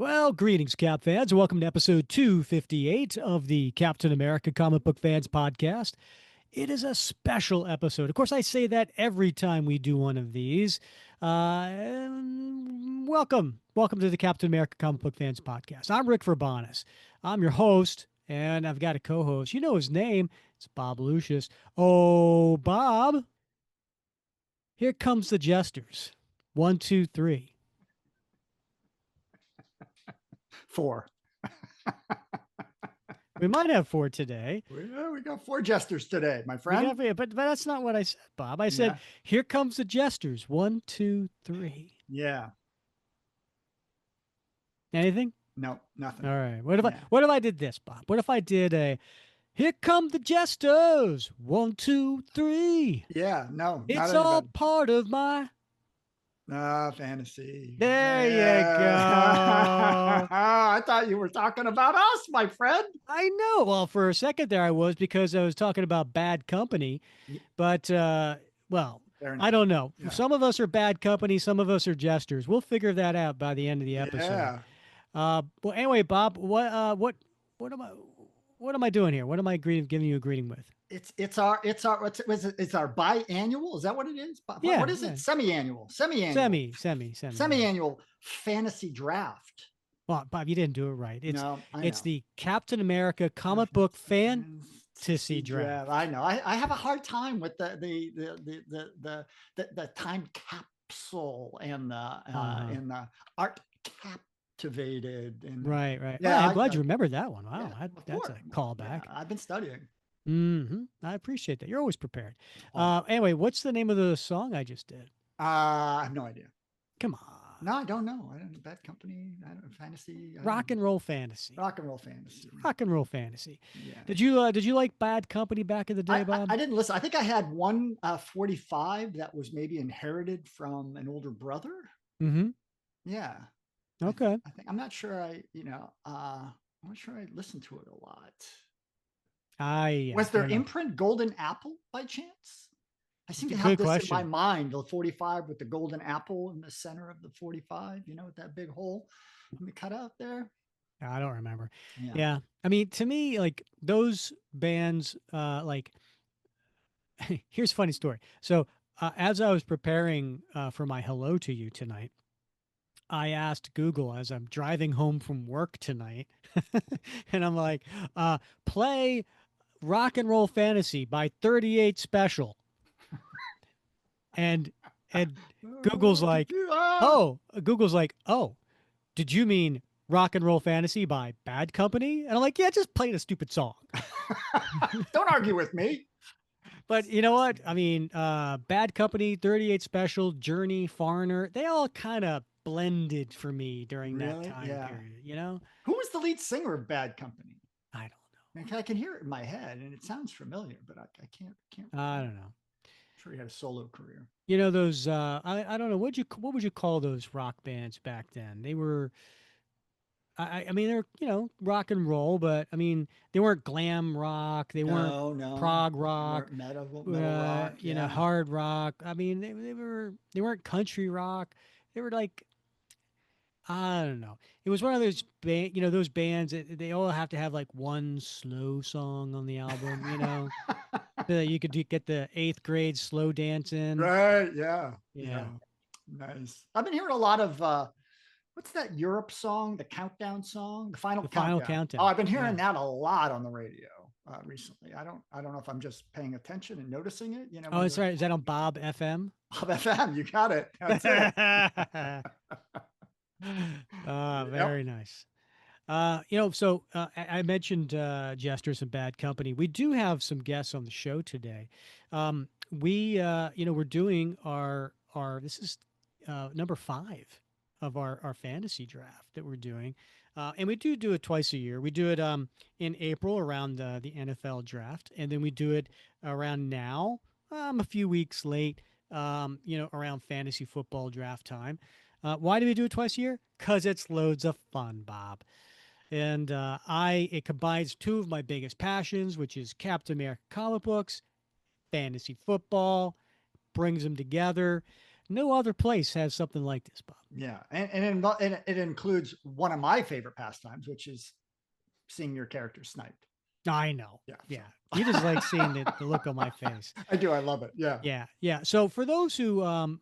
Well, greetings, Cap fans. Welcome to episode 258 of the Captain America Comic Book Fans podcast. It is a special episode. Of course, I say that every time we do one of these. Welcome to the Captain America Comic Book Fans podcast. I'm Rick Verbanis. I'm your host, and I've got a co-host. You know his name. It's Bob Lucius. Oh, Bob. Here comes the jesters. One, two, three. Four. We might have four today. We got four jesters today, my friend. But that's not what I said, Bob. I said, here comes the jesters. One, two, three. Yeah. Anything? No, nothing. All right. What if I did this, Bob? What if I did a here come the jesters? One, two, three. Yeah, no. It's all part of my fantasy. There you go. I thought you were talking about us, my friend. I know. Well, for a second there I was, because I was talking about Bad Company. But well, I don't know. Yeah. Some of us are Bad Company, some of us are jesters. We'll figure that out by the end of the episode. Yeah. Well, anyway, Bob, what am I doing here? What am I giving you a greeting with? It's our biannual. Is that what it is? Yeah. What is it? Semi-annual. Semi-annual fantasy draft. Well, Bob, you didn't do it right. It's the Captain America Comic Book Fan-tasy Draft. I know. I have a hard time with the time capsule and the art captivated. And right. Yeah, well, I'm glad you remembered that one. Wow, yeah, that's a callback. Yeah, I've been studying. I appreciate that. You're always prepared. Anyway, what's the name of the song I just did? I have no idea. Come on. No, I don't know. I don't know. Bad Company. I don't know. Fantasy. Rock and roll fantasy. Rock and roll fantasy. Rock and roll fantasy. Yeah. Did you like Bad Company back in the day, Bob? I didn't listen. I think I had one 45 that was maybe inherited from an older brother. Mm-hmm. Yeah. Okay. I think I'm not sure. I'm not sure I listened to it a lot. Was there imprint Golden Apple by chance? I seem to have this in my mind, the 45 with the golden apple in the center of the 45, with that big hole in the cutout there. I don't remember. Yeah. I mean, to me, like those bands, here's a funny story. So as I was preparing for my hello to you tonight, I asked Google as I'm driving home from work tonight, and I'm like, play Rock and Roll Fantasy by 38 Special. And Google's like, oh, did you mean Rock and Roll Fantasy by Bad Company? And I'm like, yeah, just play the stupid song. Don't argue with me. But you know what? I mean, Bad Company, 38 Special, Journey, Foreigner, they all kind of blended for me during that time period, Who was the lead singer of Bad Company? I don't know. I can hear it in my head and it sounds familiar, but I can't. I don't know. I'm sure he had a solo career. Those I don't know, what would you call those rock bands back then? They were I mean they're rock and roll, but I mean they weren't glam rock, they weren't prog rock, metal rock, hard rock. I mean they weren't country rock. They were like, I don't know. It was one of those those bands that they all have to have like one slow song on the album, so that you could get the 8th grade slow dancing. Right. Yeah. Yeah. Nice. I've been hearing a lot of, what's that Europe song? The countdown song, the final countdown. Oh, I've been hearing that a lot on the radio recently. I don't know if I'm just paying attention and noticing it. Oh, that's right. Is that on Bob FM? Bob FM. You got it. That's it. Very nice. So I mentioned Jesters and Bad Company. We do have some guests on the show today. We're doing our this is number 5 of our fantasy draft that we're doing, and we do it twice a year. We do it in April around the NFL draft, and then we do it around now, a few weeks late, around fantasy football draft time. Why do we do it twice a year? Because it's loads of fun, Bob. And it combines two of my biggest passions, which is Captain America comic books, fantasy football, brings them together. No other place has something like this, Bob. Yeah, and it includes one of my favorite pastimes, which is seeing your character sniped. I know. Yeah. Yeah. You just like seeing the look on my face. I do. I love it. Yeah. Yeah. Yeah. So for those who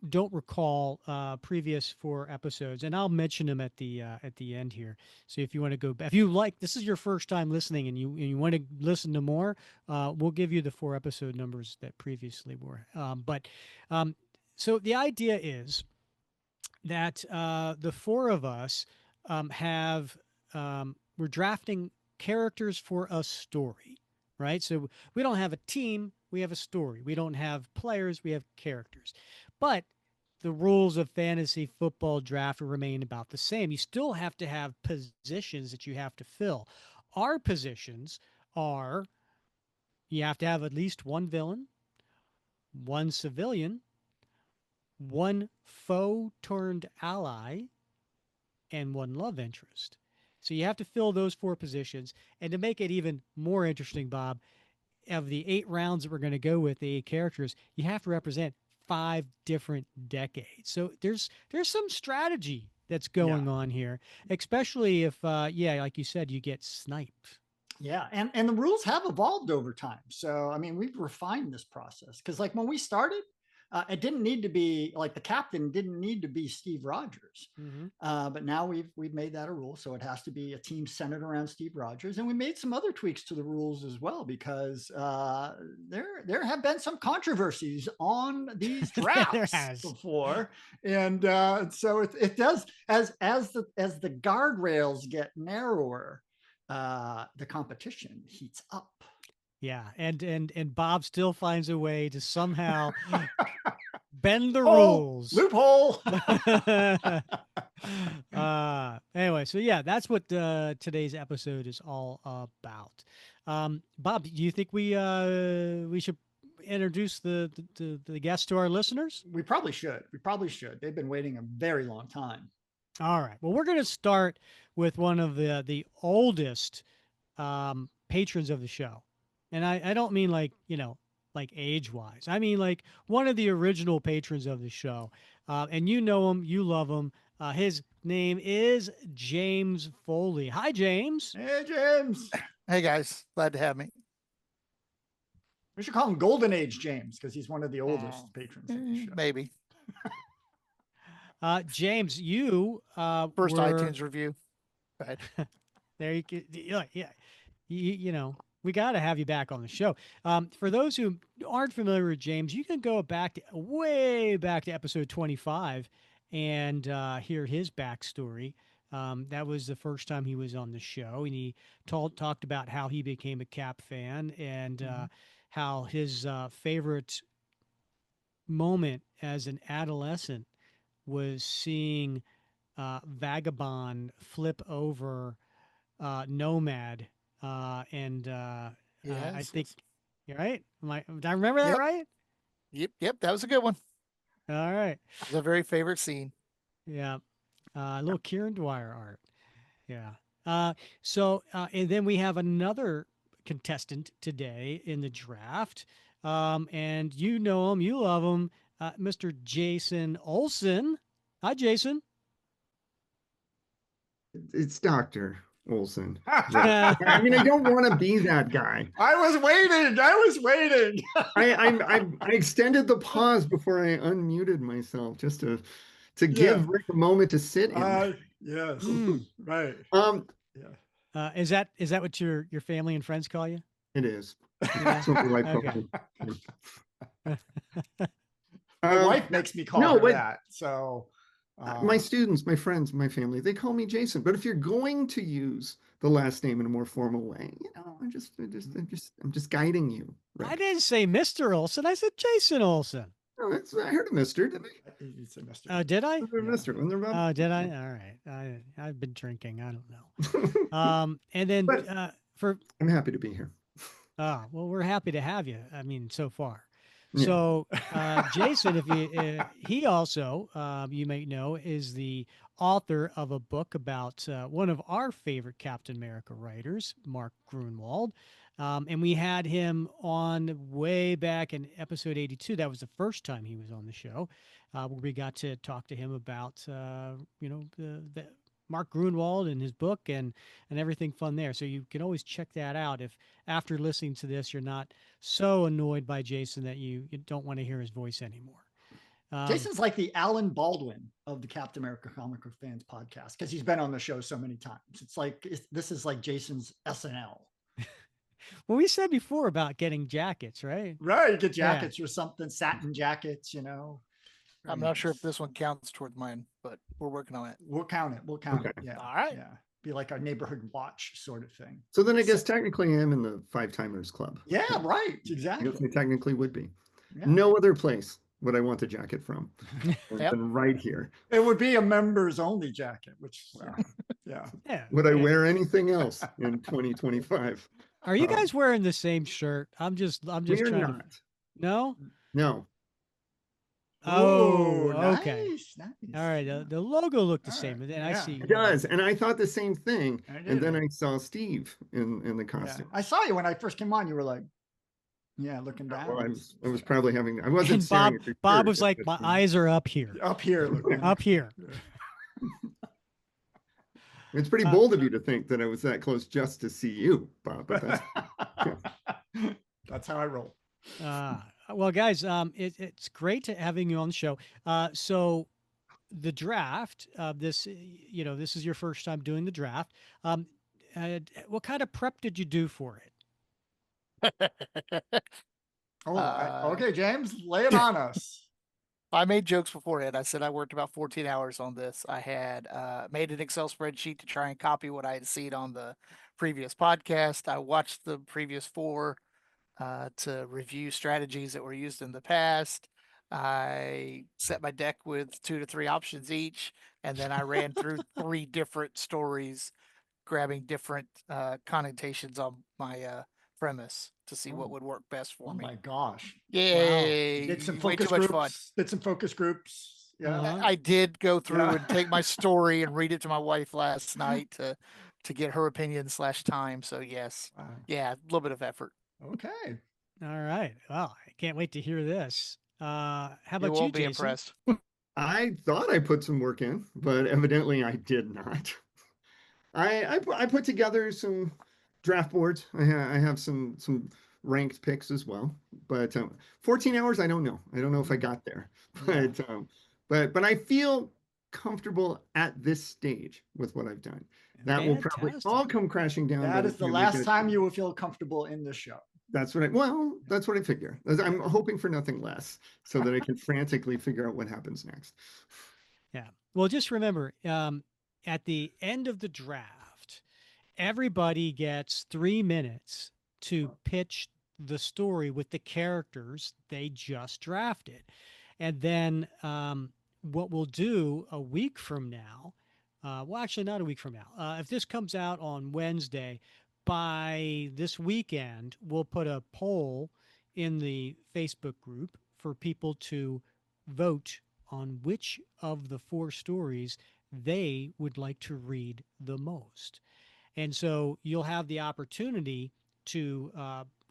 don't recall previous 4 episodes, and I'll mention them at the end here. So if you want to go back, if you like, this is your first time listening and you want to listen to more, we'll give you the 4 episode numbers that previously were. Um, so the idea is that the 4 of us have we're drafting characters for a story, right? So we don't have a team, we have a story. We don't have players, we have characters. But the rules of fantasy football draft remain about the same. You still have to have positions that you have to fill. Our positions are you have to have at least one villain, one civilian, one foe turned ally, and one love interest. So you have to fill those 4 positions. And to make it even more interesting, Bob, of the 8 rounds that we're going to go with, the 8 characters, you have to represent 5 different decades. So there's some strategy that's going on here, especially if, like you said, you get sniped. Yeah, and the rules have evolved over time. So I mean, we've refined this process because, like, when we started, it didn't need to be like the captain didn't need to be Steve Rogers, but now we've made that a rule. So it has to be a team centered around Steve Rogers, and we made some other tweaks to the rules as well because there have been some controversies on these drafts before, and so it does as the guardrails get narrower. The competition heats up. Yeah, and Bob still finds a way to somehow bend the rules. Loophole. Anyway, so yeah, that's what today's episode is all about. Bob, do you think we should introduce the guests to our listeners? We probably should. They've been waiting a very long time. All right. Well, we're going to start with one of the oldest patrons of the show. And I don't mean like, like age wise. I mean like one of the original patrons of the show. And you know him, you love him. His name is James Foley. Hi, James. Hey, James. Hey, guys. Glad to have me. We should call him Golden Age James because he's one of the oldest patrons of the show. Maybe. James, you first iTunes review. Right. There you go. Yeah. You know, we got to have you back on the show. For those who aren't familiar with James, you can go way back to episode 25 and hear his backstory. That was the first time he was on the show, and he talked about how he became a Cap fan and how his favorite moment as an adolescent was seeing Vagabond flip over Nomad. Yes, I think you're right. Did I remember that right? Yep. That was a good one. All right. It was a very favorite scene. Yeah. A little Kieran Dwyer art. Yeah. And then we have another contestant today in the draft. And you know him, you love him, Mr. Jason Olsen. Hi, Jason. It's Dr. Olsen. I mean, I don't want to be that guy. I was waiting. I extended the pause before I unmuted myself just to give Rick a moment to sit in. Yes. Right. Is that what your family and friends call you? It is. That's what my wife calls me. My wife makes me call her that. So my students, my friends, my family, they call me Jason. But if you're going to use the last name in a more formal way, I'm just guiding you. Right? I didn't say Mr. Olsen. I said Jason Olsen. No, I heard a Mr. Didn't I? It's a Mr. Oh, did I? Mr. Oh, did I? All right. I've been drinking. I don't know. And then I'm happy to be here. Well, we're happy to have you. I mean, so far. Yeah. So, Jason, he also, you may know, is the author of a book about one of our favorite Captain America writers, Mark Grunwald. And we had him on way back in episode 82. That was the first time he was on the show, where we got to talk to him about, the Mark Grunwald and his book and everything fun there. So you can always check that out if after listening to this, you're not so annoyed by Jason that you don't want to hear his voice anymore. Jason's like the Alan Baldwin of the Captain America Comic Book Fans podcast because he's been on the show so many times. It's like this is like Jason's SNL. Well, we said before about getting jackets, right? Right, get jackets or something, satin jackets, I'm not sure if this one counts toward mine, but we're working on it. We'll count it. We'll count it. Yeah. All right. Yeah. Be like a neighborhood watch sort of thing. So then I guess technically I am in the 5-timers club. Yeah, right. Exactly. I technically would be. Yeah. No other place would I want the jacket from than right here. It would be a members only jacket, which yeah. Would I wear anything else in 2025? Are you guys wearing the same shirt? I'm just we're trying not. No? No. Oh, okay. Nice. All right. The logo looked the same, and then I see it does, and I thought the same thing. And then I saw Steve in the costume. I saw you when I first came on. You were like, looking down. Well, I was probably having. I wasn't. And Bob was like, my eyes are up here. Up here. Up here. It's pretty bold of you to think that I was that close just to see you, Bob. But that's how I roll. Well, guys, it's great having you on the show. So the draft, this is your first time doing the draft. What kind of prep did you do for it? Okay, James, lay it on us. I made jokes beforehand. I said I worked about 14 hours on this. I had made an Excel spreadsheet to try and copy what I had seen on the previous podcast. I watched the previous 4 to review strategies that were used in the past. I set my deck with 2 to 3 options each, and then I ran through 3 different stories, grabbing different connotations on my premise to see what would work best for me. Oh my gosh. Yay. Wow. Did some focus groups. Did some focus groups. Yeah. I did go through and take my story and read it to my wife last night to get her opinion / time. So yes. Wow. Yeah, a little bit of effort. Okay. All right. Well, I can't wait to hear this. How about you, won't be Jason? Impressed. I thought I put some work in, but evidently I did not. I put together some draft boards. I have some ranked picks as well, but 14 hours. I don't know. I don't know if I got there, but I feel comfortable at this stage with what I've done. That will probably all come crashing down. That is the last time you will feel comfortable in the show. That's what I figure. I'm hoping for nothing less so that I can frantically figure out what happens next. Yeah. Well, just remember, at the end of the draft, everybody gets 3 minutes to pitch the story with the characters they just drafted. And then what we'll do a week from now, well, actually not a week from now. If this comes out on Wednesday, by this weekend, we'll put a poll in the Facebook group for people to vote on which of the 4 stories they would like to read the most. And so you'll have the opportunity to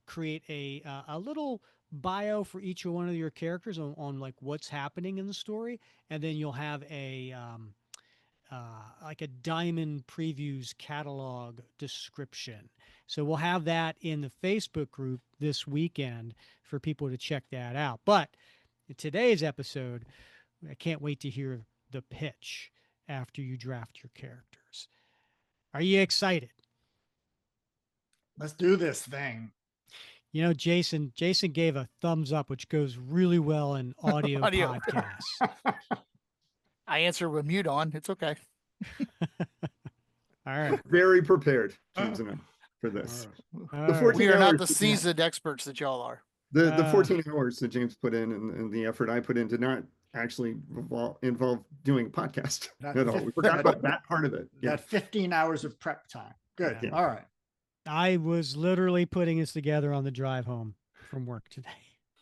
create a little bio for each one of your characters on like what's happening in the story. And then you'll have like a Diamond Previews catalog description. So we'll have that in the Facebook group this weekend for people to check that out. But in today's episode, I can't wait to hear the pitch after you draft your characters. Are you excited? Let's do this thing. You know, Jason gave a thumbs up, which goes really well in audio. Podcasts. I answer with mute on. It's okay. All right. Very prepared, James and I, for this. We are not the seasoned experts that y'all are. The 14 hours that James put in and the effort I put in did not actually involve doing a podcast at all. We forgot about that part of it. That 15 hours of prep time. Good. Yeah. All right. I was literally putting this together on the drive home from work today.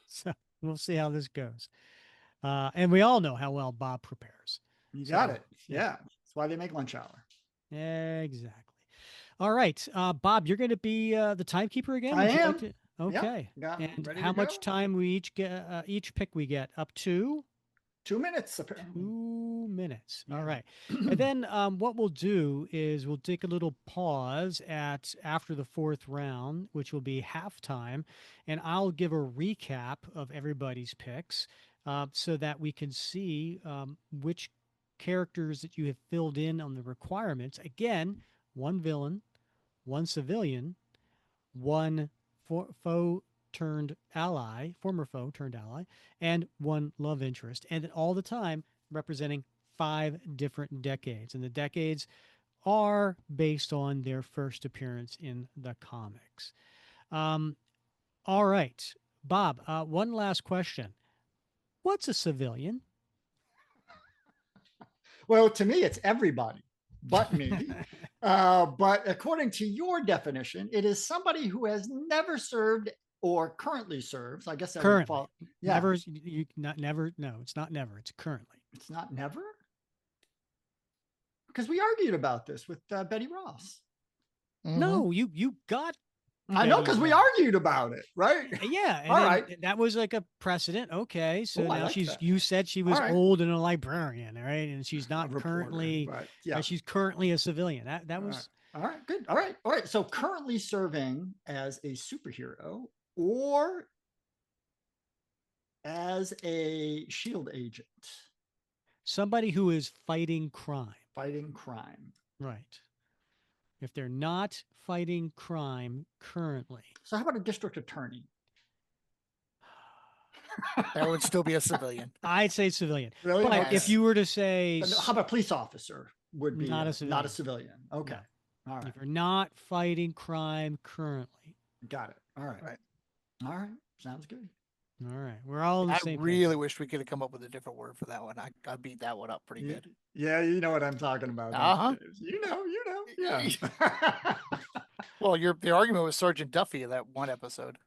So we'll see how this goes. And we all know how well Bob prepares. You got it. Yeah. That's why they make lunch hour. Exactly. All right, Bob, you're going to be the timekeeper again. I Would you am. like to? Okay. Yep, And ready how to go? much time we each get? Each pick we get up to 2 minutes, apparently. 2 minutes. Yeah. All right. And then what we'll do is we'll take a little pause after the fourth round, which will be halftime, and I'll give a recap of everybody's picks so that we can see which characters that you have filled in on the requirements. Again, one villain, one civilian, one foe turned ally, former foe turned ally, and one love interest. And all the time representing 5 different decades. And the decades are based on their first appearance in the comics. All right. Bob, one last question. What's a civilian? Well, to me, it's everybody but me. But according to your definition, it is somebody who has never served or currently serves. I guess that would fall. Yeah. Never. Not never. No, it's not never. It's currently. It's not never. Because we argued about this with Betty Ross. Mm-hmm. No, you got. I know, because we argued about it, right? Yeah. And all right. That was like a precedent. Okay. So now you said she was old and a librarian, right? And she's not currently, she's currently a civilian. That was. All right, good. All right. So currently serving as a superhero or as a SHIELD agent. Somebody who is fighting crime. Fighting crime. Right. If they're not fighting crime currently. So how about a district attorney? That would still be a civilian. I'd say civilian. Really? But if you were to say... How about police officer? Would be not a civilian. Not a civilian. Okay. No. All right. If you're not fighting crime currently. Got it. All right. All right. Sounds good. All right. We're all on the same page. I really wish we could have come up with a different word for that one. I beat that one up pretty good. Yeah, you know what I'm talking about. Uh-huh. You know. Yeah. Well, the argument was Sergeant Duffy in that one episode.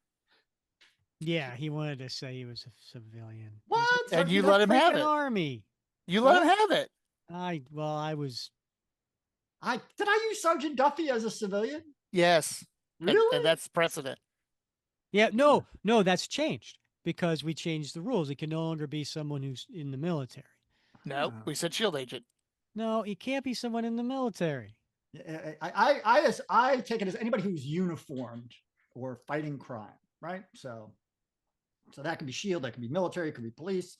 Yeah, he wanted to say he was a civilian. What? And you let him have it. Army. You let him have it. I was. Did I use Sergeant Duffy as a civilian? Yes. Really? And that's precedent. Yeah. No, that's changed because we changed the rules. It can no longer be someone who's in the military. No, we said SHIELD agent. No, it can't be someone in the military. I take it as anybody who's uniformed or fighting crime, right? So that could be SHIELD, that could be military, it could be police,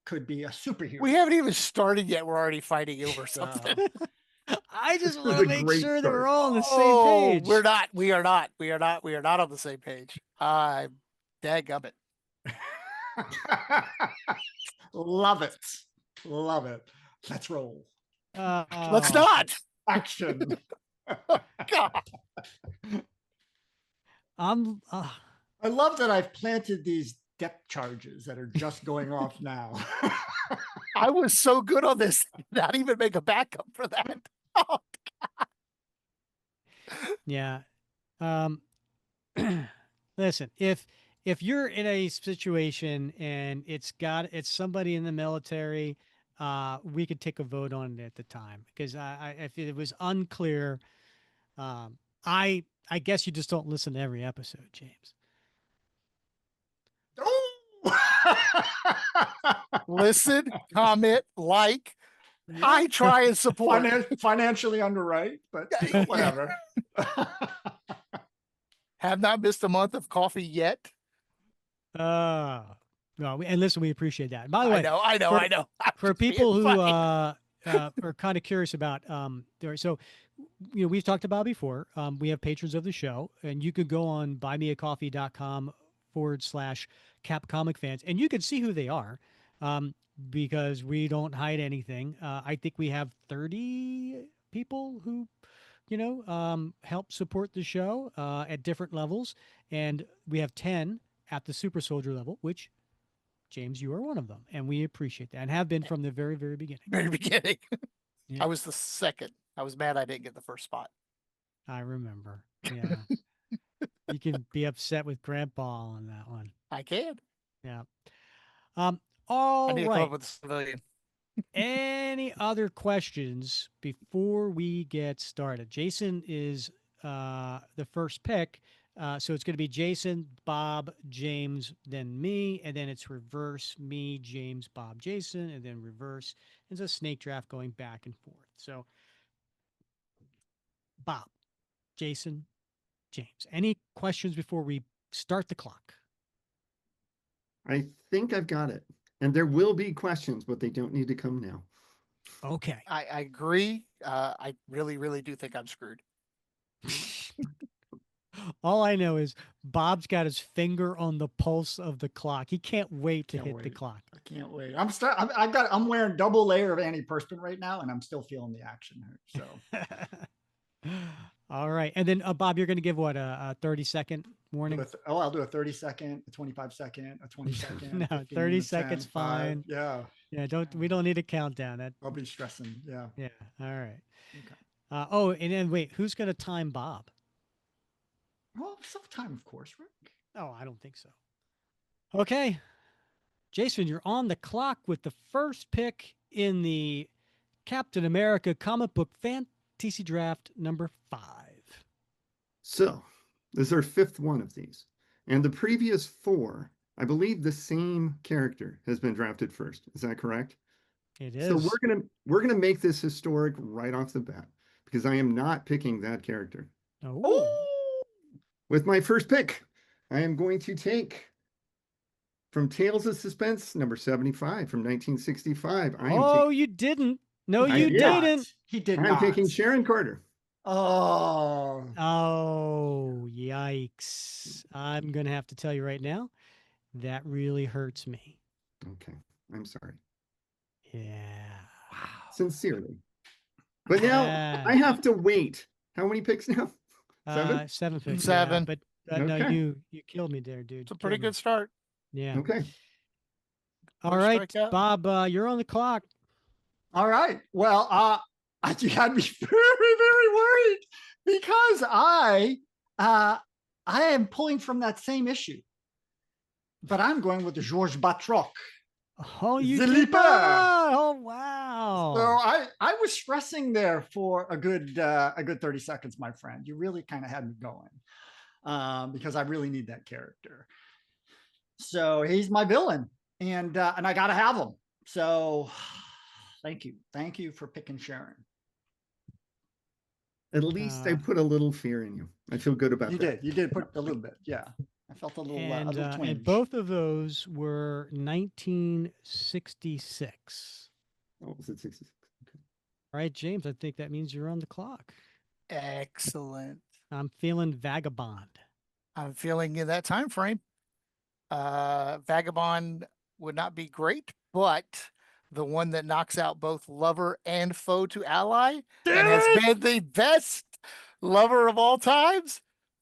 could be a superhero. We haven't even started yet. We're already fighting over something. I just want to make sure that we're all on the same page. We're not. We are not. We are not on the same page. Dadgummit. Love it. Let's roll. Let's not. Action. God. I love that I've planted these depth charges that are just going off now. I was so good on this, not even make a backup for that. Oh, God. Yeah. Listen, if you're in a situation and it's somebody in the military, we could take a vote on it at the time because if it was unclear, I guess you just don't listen to every episode, James. Listen, comment, like. I try and support. Financially underwrite, but whatever. Have not missed a month of coffee yet. No, and listen, we appreciate that. By the way, I know. For people who are kind of curious about, so we've talked about before. We have patrons of the show, and you could go on buymeacoffee.com/Cap Comic Fans, and you can see who they are. Because we don't hide anything. I think we have 30 people who, help support the show at different levels. And we have 10 at the super soldier level, which, James, you are one of them. And we appreciate that and have been from the very, very beginning. Very beginning. Yeah. I was the second. I was mad I didn't get the first spot. I remember. Yeah. You can be upset with Grandpa on that one. I can. Yeah. I need to come up with a civilian. Any other questions before we get started? Jason is the first pick. So it's going to be Jason, Bob, James, then me, and then it's reverse me, James, Bob, Jason, and then reverse. It's a snake draft going back and forth. So Bob, Jason, James. Any questions before we start the clock? I think I've got it. And there will be questions, but they don't need to come now. Okay. I agree. I really, really do think I'm screwed. All I know is Bob's got his finger on the pulse of the clock. He can't wait to hit the clock. I can't wait. I'm wearing double layer of antiperspirant right now, and I'm still feeling the action here. So, all right. And then Bob, you're going to give what a 30-second warning? I'll do a 30-second, a 25-second, a 20-second. No, 15, 30 seconds 10, fine. 5, yeah. We don't need a countdown. I'll be stressing. Yeah. Yeah. All right. Okay. And then wait, who's going to time Bob? Well, sometime, of course, Rick. Oh, I don't think so. Okay. Jason, you're on the clock with the first pick in the Captain America comic book fantasy draft number 5. So, this is our 5th one of these. And the previous 4, I believe the same character has been drafted first. Is that correct? It is. So we're gonna make this historic right off the bat because I am not picking that character. Oh. With my first pick, I am going to take from Tales of Suspense, number 75 from 1965. You didn't. No, you didn't. He did not. I'm taking Sharon Carter. Oh, yikes. I'm going to have to tell you right now, that really hurts me. Okay. I'm sorry. Yeah. Wow. Sincerely. But now I have to wait. How many picks now? 7? 7 picks. 7. Yeah, but no, you killed me there, dude. It's a pretty good start. Yeah. Okay. All right, Bob, you're on the clock. All right. Well, you had me very, very worried because I am pulling from that same issue, but I'm going with the Georges Batroc. Oh, you did that? Oh, wow. So I was stressing there for a good 30 seconds, my friend. You really kind of had me going because I really need that character. So he's my villain, and I got to have him. So thank you for picking Sharon. At least I put a little fear in you. I feel good about that. You did put a little bit, yeah. I felt a little twinge. And both of those were 1966. Oh, was it 66? Okay. All right, James, I think that means you're on the clock. Excellent. I'm feeling Vagabond. I'm feeling in that time frame. Vagabond would not be great, but the one that knocks out both lover and foe to ally and has been the best lover of all times.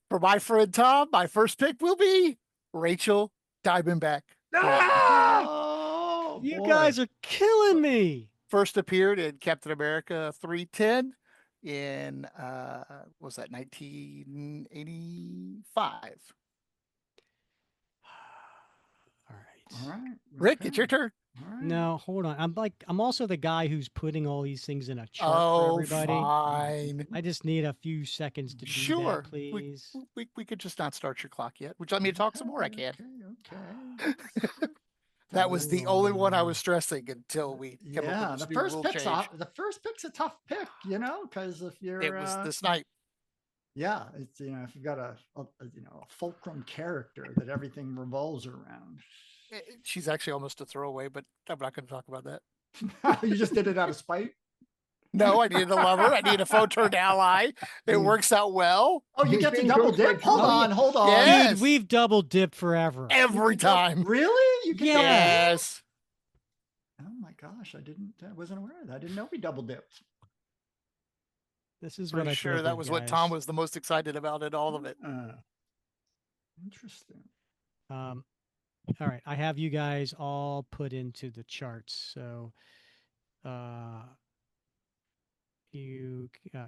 For my friend Tom, my first pick will be Rachel Diamondback. Oh, you guys are killing me. First appeared in Captain America 310 in, was that 1985? All right. Rick, it's your turn. Right. No, hold on. I'm also the guy who's putting all these things in a chart for everybody. Fine. I just need a few seconds to do that, please. We could just not start your clock yet. Would you like me to talk some more? I can. Okay. That was the only one I was stressing until we came up with this new rule change. The first pick's a tough pick, because if you're it was this night. Yeah, it's if you've got a fulcrum character that everything revolves around. She's actually almost a throwaway, but I'm not going to talk about that. You just did it out of spite? No, I needed a lover. I need a foe turned ally. It works out well. Oh, you get to double dip? Hold on. Yes. Dude, we've double dipped forever. Every time. Really? You can yes. Oh my gosh, I wasn't aware of that. I didn't know we double dipped. This is Pretty what I sure that was what Tom was the most excited about in all of it. Interesting. All right, I have you guys all put into the charts. So, you can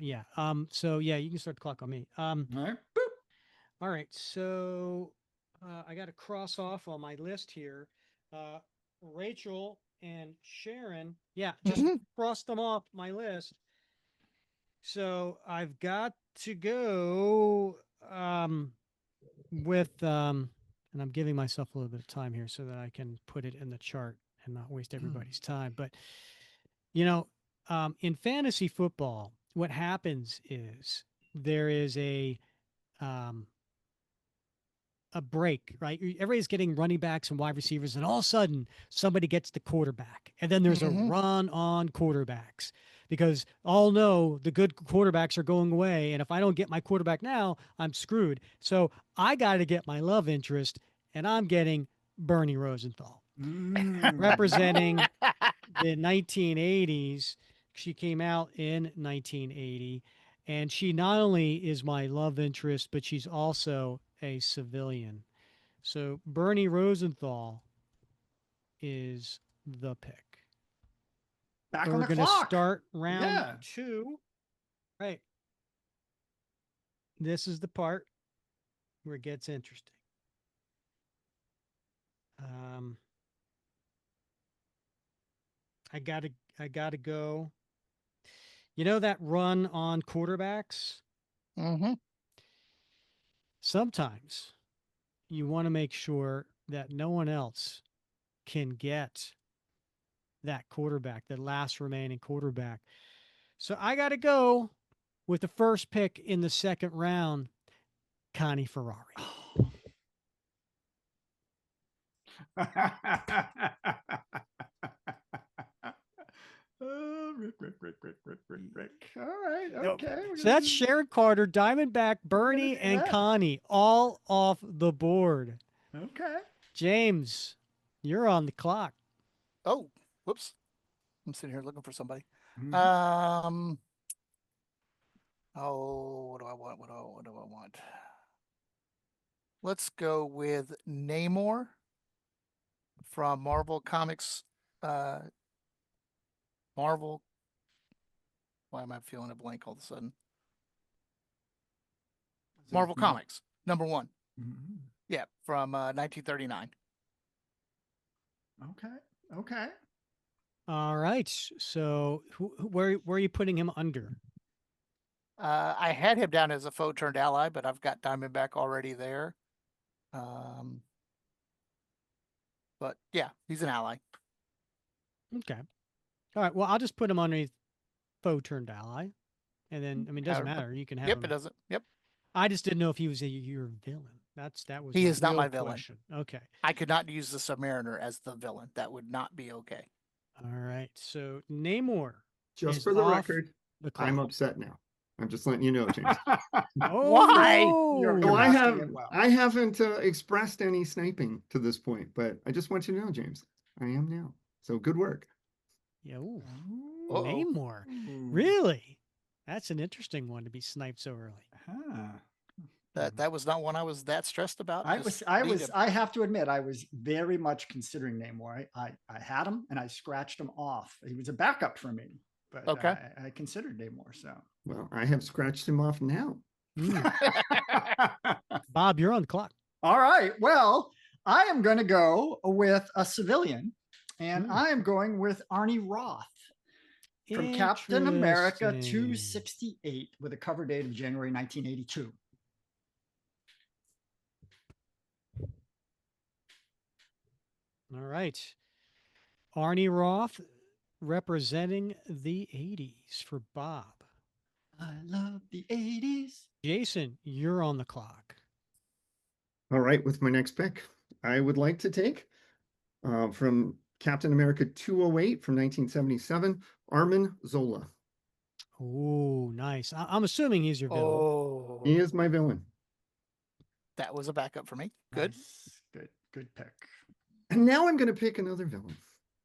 start the clock on me. All right. All right. So, I got to cross off on my list here. Rachel and Sharon. Yeah, just cross them off my list. So I've got to go with and I'm giving myself a little bit of time here so that I can put it in the chart and not waste everybody's time. But in fantasy football, what happens is there is a break, right? Everybody's getting running backs and wide receivers, and all of a sudden somebody gets the quarterback, and then there's a run on quarterbacks because all know the good quarterbacks are going away, and if I don't get my quarterback now, I'm screwed. So I got to get my love interest, and I'm getting Bernie Rosenthal, representing the 1980s. She came out in 1980, and she not only is my love interest, but she's also a civilian. So Bernie Rosenthal is the pick. Back We're on the going to clock. start round 2. Right. This is the part where it gets interesting. I gotta go. You know that run on quarterbacks? Sometimes you want to make sure that no one else can get that quarterback, the last remaining quarterback. So I got to go with the first pick in the second round, Connie Ferrari. Rick. All right. Okay. So that's Sharon Carter, Diamondback, Bernie, and Connie all off the board. Okay. James, you're on the clock. Oh, whoops. I'm sitting here looking for somebody. Oh, what do I want? What do I want? Let's go with Namor from Marvel Comics. Marvel. Why am I feeling a blank all of a sudden? Marvel Comics, number 1. Yeah, from 1939. Okay. All right. So where are you putting him under? I had him down as a foe turned ally, but I've got Diamondback already there. But yeah, he's an ally. Okay. All right. Well, I'll just put him underneath foe turned ally. And then, I mean, it doesn't matter. You can have him. It doesn't. Yep. I just didn't know if he was your villain. That was he is not my villain. Question. Okay. I could not use the Submariner as the villain. That would not be okay. All right. So Namor. Just for the record, I'm upset now. I'm just letting you know, James. Why? No, I haven't expressed any sniping to this point, but I just want you to know, James, I am now. So good work. Yo, Namor. Really? That's an interesting one to be sniped so early. That was not one I was that stressed about. I have to admit, I was very much considering Namor. I had him and I scratched him off. He was a backup for me, but I considered Namor. So well, I have scratched him off now. Bob, you're on the clock. All right. Well, I am going to go with a civilian, and I am going with Arnie Roth from Captain America 268 with a cover date of January 1982. All right. Arnie Roth representing the 80s for Bob. I love the 80s. Jason, you're on the clock. All right. With my next pick, I would like to take from Captain America 208 from 1977, Armin Zola. Oh, nice. I'm assuming he's your villain. Oh, he is my villain. That was a backup for me. Good. Nice. Good pick. And now I'm going to pick another villain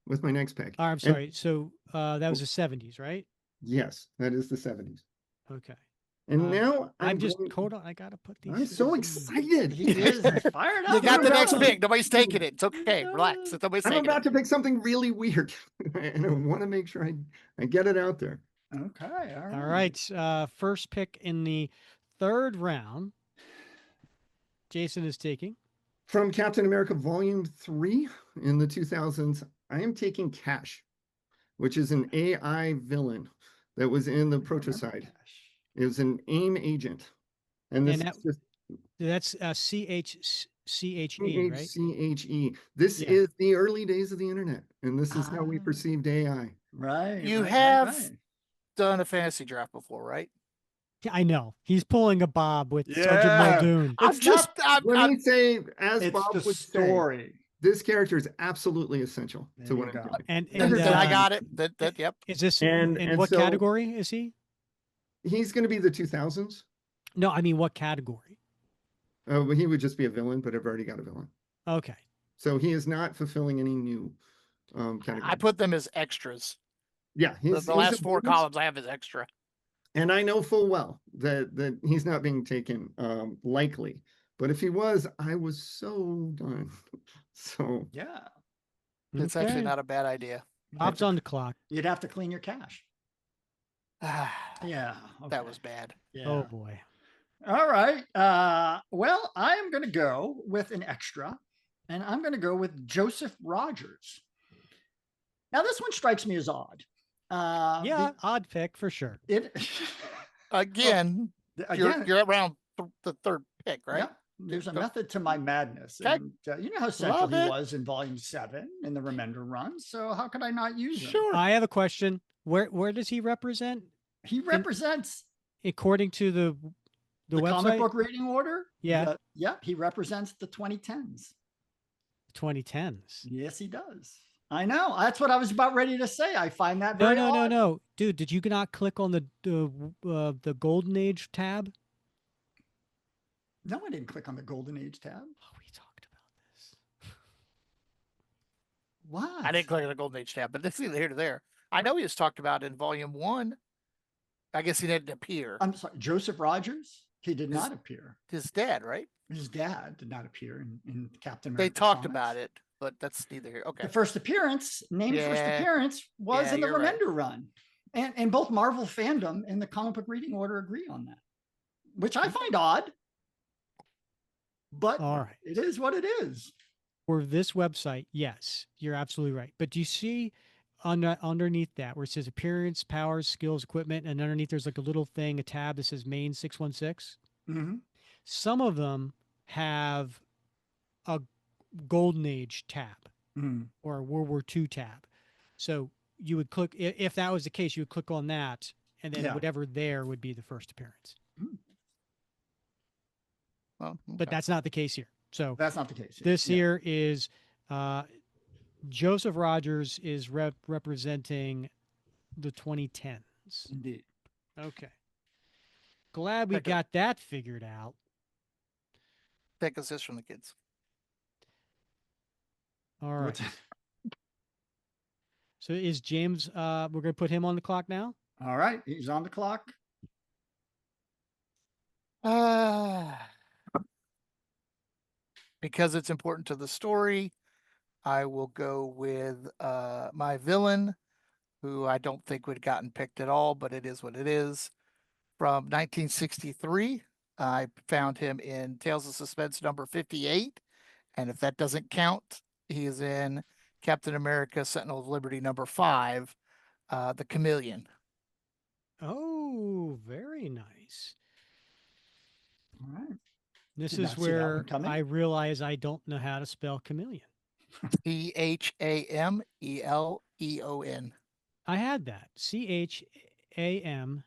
with my next pick. I'm sorry. So that was the 70s, right? Yes, that is the 70s. Okay. And now hold on. I got to put these. I'm so excited. He is fired up. You got the next pick. Nobody's taking it. It's okay. Relax. I'm about to pick something really weird, and I want to make sure I get it out there. Okay. All right. First pick in the third round. Jason is taking. From Captain America Volume 3 in the 2000s, I am taking Cash, which is an AI villain that was in the Prototype. It was an AIM agent. And this is just that's CHE, right? CHE. This is the early days of the internet, and this is how we perceived AI. Right. You have done a fantasy draft before, right? Yeah, I know. He's pulling a Bob with Sergeant Muldoon. Let me say, as it's Bob the would story. Say, this character is absolutely essential to what I'm doing. And I got it. That yep. Is this and what category is he? He's going to be the 2000s. No, I mean what category? Oh, well, he would just be a villain, but I've already got a villain. Okay. So he is not fulfilling any new categories. I put them as extras. Yeah, the last 4 columns I have as extra. And I know full well that he's not being taken likely. But if he was, I was so done. So yeah, it's actually not a bad idea. Bob's on the clock. You'd have to clean your cache. Yeah, that was bad. Yeah. Oh boy. All right. Well, I am going to go with an extra, and I'm going to go with Joseph Rogers. Now, this one strikes me as odd. Odd pick for sure. Again, you're around the 3rd pick, right? Yeah. There's a method to my madness. Okay. And, you know how central he was in Volume 7 in the Remender run. So how could I not use him? Sure. I have a question. Where does he represent? He represents, according to the website? Comic book reading order. Yeah. He represents the 2010s. 2010s. Yes, he does. I know. That's what I was about ready to say. I find that very odd. No. Dude, did you not click on the Golden Age tab? No, I didn't click on the Golden Age tab. Oh, we talked about this. What? I didn't click on the Golden Age tab, but this is neither here nor there. I know he was talked about in Volume 1. I guess he didn't appear. I'm sorry, Joseph Rogers? He did not appear. His dad, right? His dad did not appear in Captain America. They talked about it, but that's neither here. Okay. The first appearance, first appearance, was in the Remender run. And both Marvel fandom and the comic book reading order agree on that, which I find odd. But all right, it is what it is. For this website, yes, you're absolutely right. But do you see underneath that where it says appearance, powers, skills, equipment, and underneath there's like a little thing, a tab that says main 616? Mm-hmm. Some of them have a Golden Age tab or a World War II tab. So you would click, if that was the case, you would click on that, and then whatever there would be the first appearance. Well, okay. But that's not the case here. So that's not the case. This here is Joseph Rogers is representing the 2010s. Indeed. Okay. Glad we got that figured out. Take assist from the kids. All right. So is James, we're going to put him on the clock now? All right. He's on the clock. Because it's important to the story, I will go with my villain, who I don't think would have gotten picked at all, but it is what it is. From 1963, I found him in Tales of Suspense number 58. And if that doesn't count, he is in Captain America Sentinel of Liberty number 5, the Chameleon. Oh, very nice. All right. This is where I realize I don't know how to spell chameleon. CHAMELEON. I had that. CHAMELEON.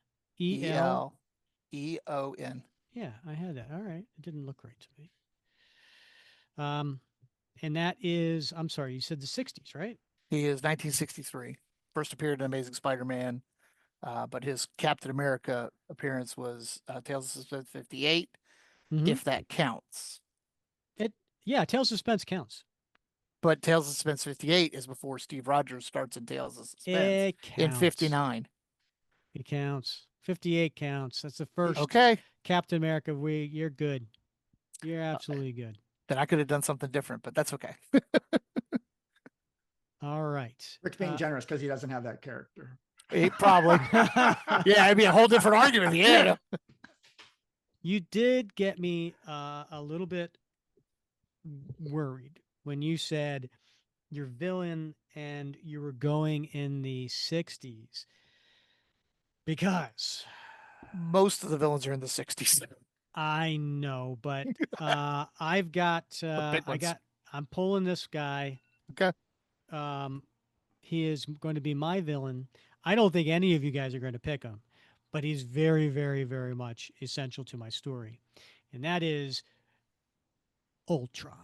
Yeah, I had that. All right. It didn't look right to me. And that is, I'm sorry, you said the 60s, right? He is 1963. First appeared in Amazing Spider-Man, but his Captain America appearance was Tales of Suspense 58. If that counts. Tales of Suspense counts. But Tales of Suspense 58 is before Steve Rogers starts in Tales of Suspense in 59. It counts. 58 counts. That's the first Captain America. You're good. You're absolutely good. Then I could have done something different, but that's okay. All right. Rick's being generous because he doesn't have that character. Probably. Yeah, it'd be a whole different argument. Yeah. You did get me a little bit worried when you said your villain and you were going in the 60s, because most of the villains are in the 60s. I know, but I'm pulling this guy. Okay. He is going to be my villain. I don't think any of you guys are going to pick him, but he's very, very, very much essential to my story. And that is Ultron.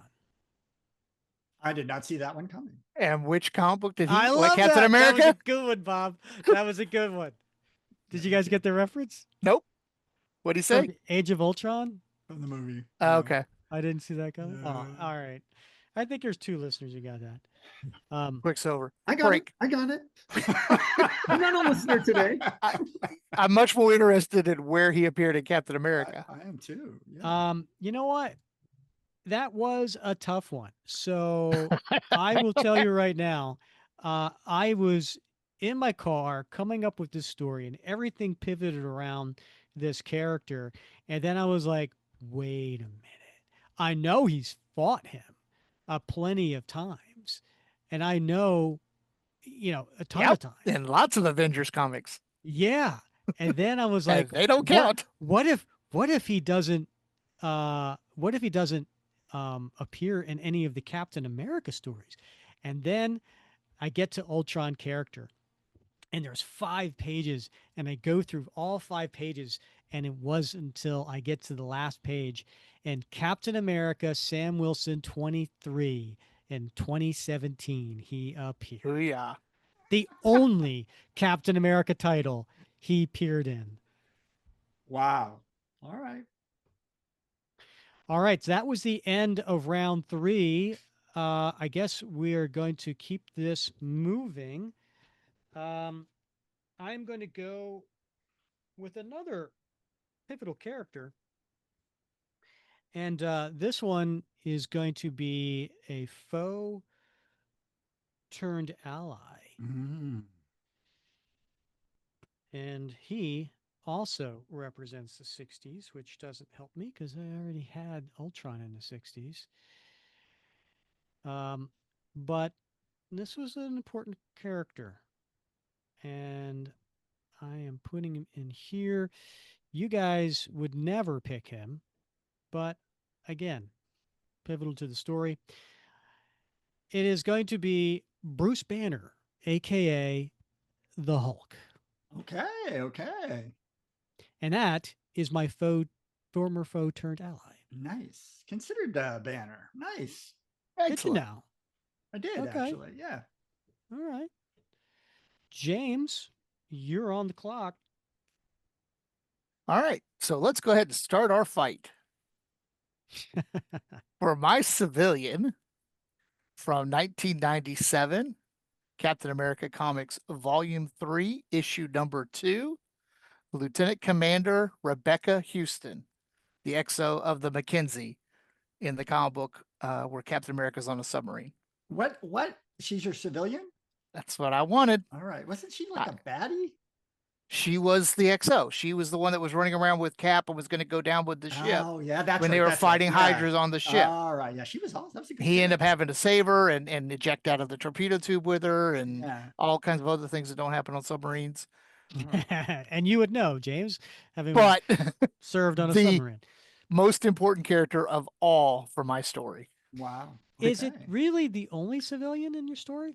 I did not see that one coming. And which comic book did he? I love Captain that. America? That was a good one, Bob. That was a good one. Did you guys get the reference? Nope. What did he say? From Age of Ultron? From the movie. Okay. I didn't see that coming. No. Oh, all right. I think there's 2 listeners who got that. Quicksilver. I got it. I'm not a listener today. I'm much more interested in where he appeared in Captain America. I am too. Yeah. You know what? That was a tough one. So I will tell you right now, I was in my car coming up with this story and everything pivoted around this character. And then I was like, wait a minute. I know he's fought him plenty of times. And I know, a ton of times. And lots of Avengers comics. Yeah. And then I was like, they don't count. What if he doesn't appear in any of the Captain America stories? And then I get to Ultron character and there's 5 pages and I go through all 5 pages and it was until I get to the last page and Captain America Sam Wilson 23 in 2017 he appeared. Oh yeah. The only Captain America title he appeared in. Wow. All right. All right. So that was the end of round 3. I guess we are going to keep this moving. I'm going to go with another pivotal character. And this one is going to be a foe turned ally. Mm-hmm. And he also represents the 60s, which doesn't help me because I already had Ultron in the 60s. But this was an important character. And I am putting him in here. You guys would never pick him. But again, pivotal to the story. It is going to be Bruce Banner, a.k.a. the Hulk. Okay. And that is my former foe turned ally. Nice. Considered Banner. Nice. Did you know? I did, actually. Yeah. All right. James, you're on the clock. All right. So let's go ahead and start our fight. For my civilian from 1997, Captain America Comics Volume 3, Issue number 2, Lieutenant Commander Rebecca Houston, the XO of the Mackenzie in the comic book where Captain America's on a submarine. What? She's your civilian? That's what I wanted. All right. Wasn't she like a baddie? She was the XO. She was the one that was running around with Cap and was going to go down with the ship. Oh, yeah. That's when they were fighting Hydras on the ship. All right. Yeah. She was awesome. That was a good he ended up having to save her and eject out of the torpedo tube with her and all kinds of other things that don't happen on submarines. And you would know, James, having served on a submarine. Most important character of all for my story. Wow. Okay. Is it really the only civilian in your story?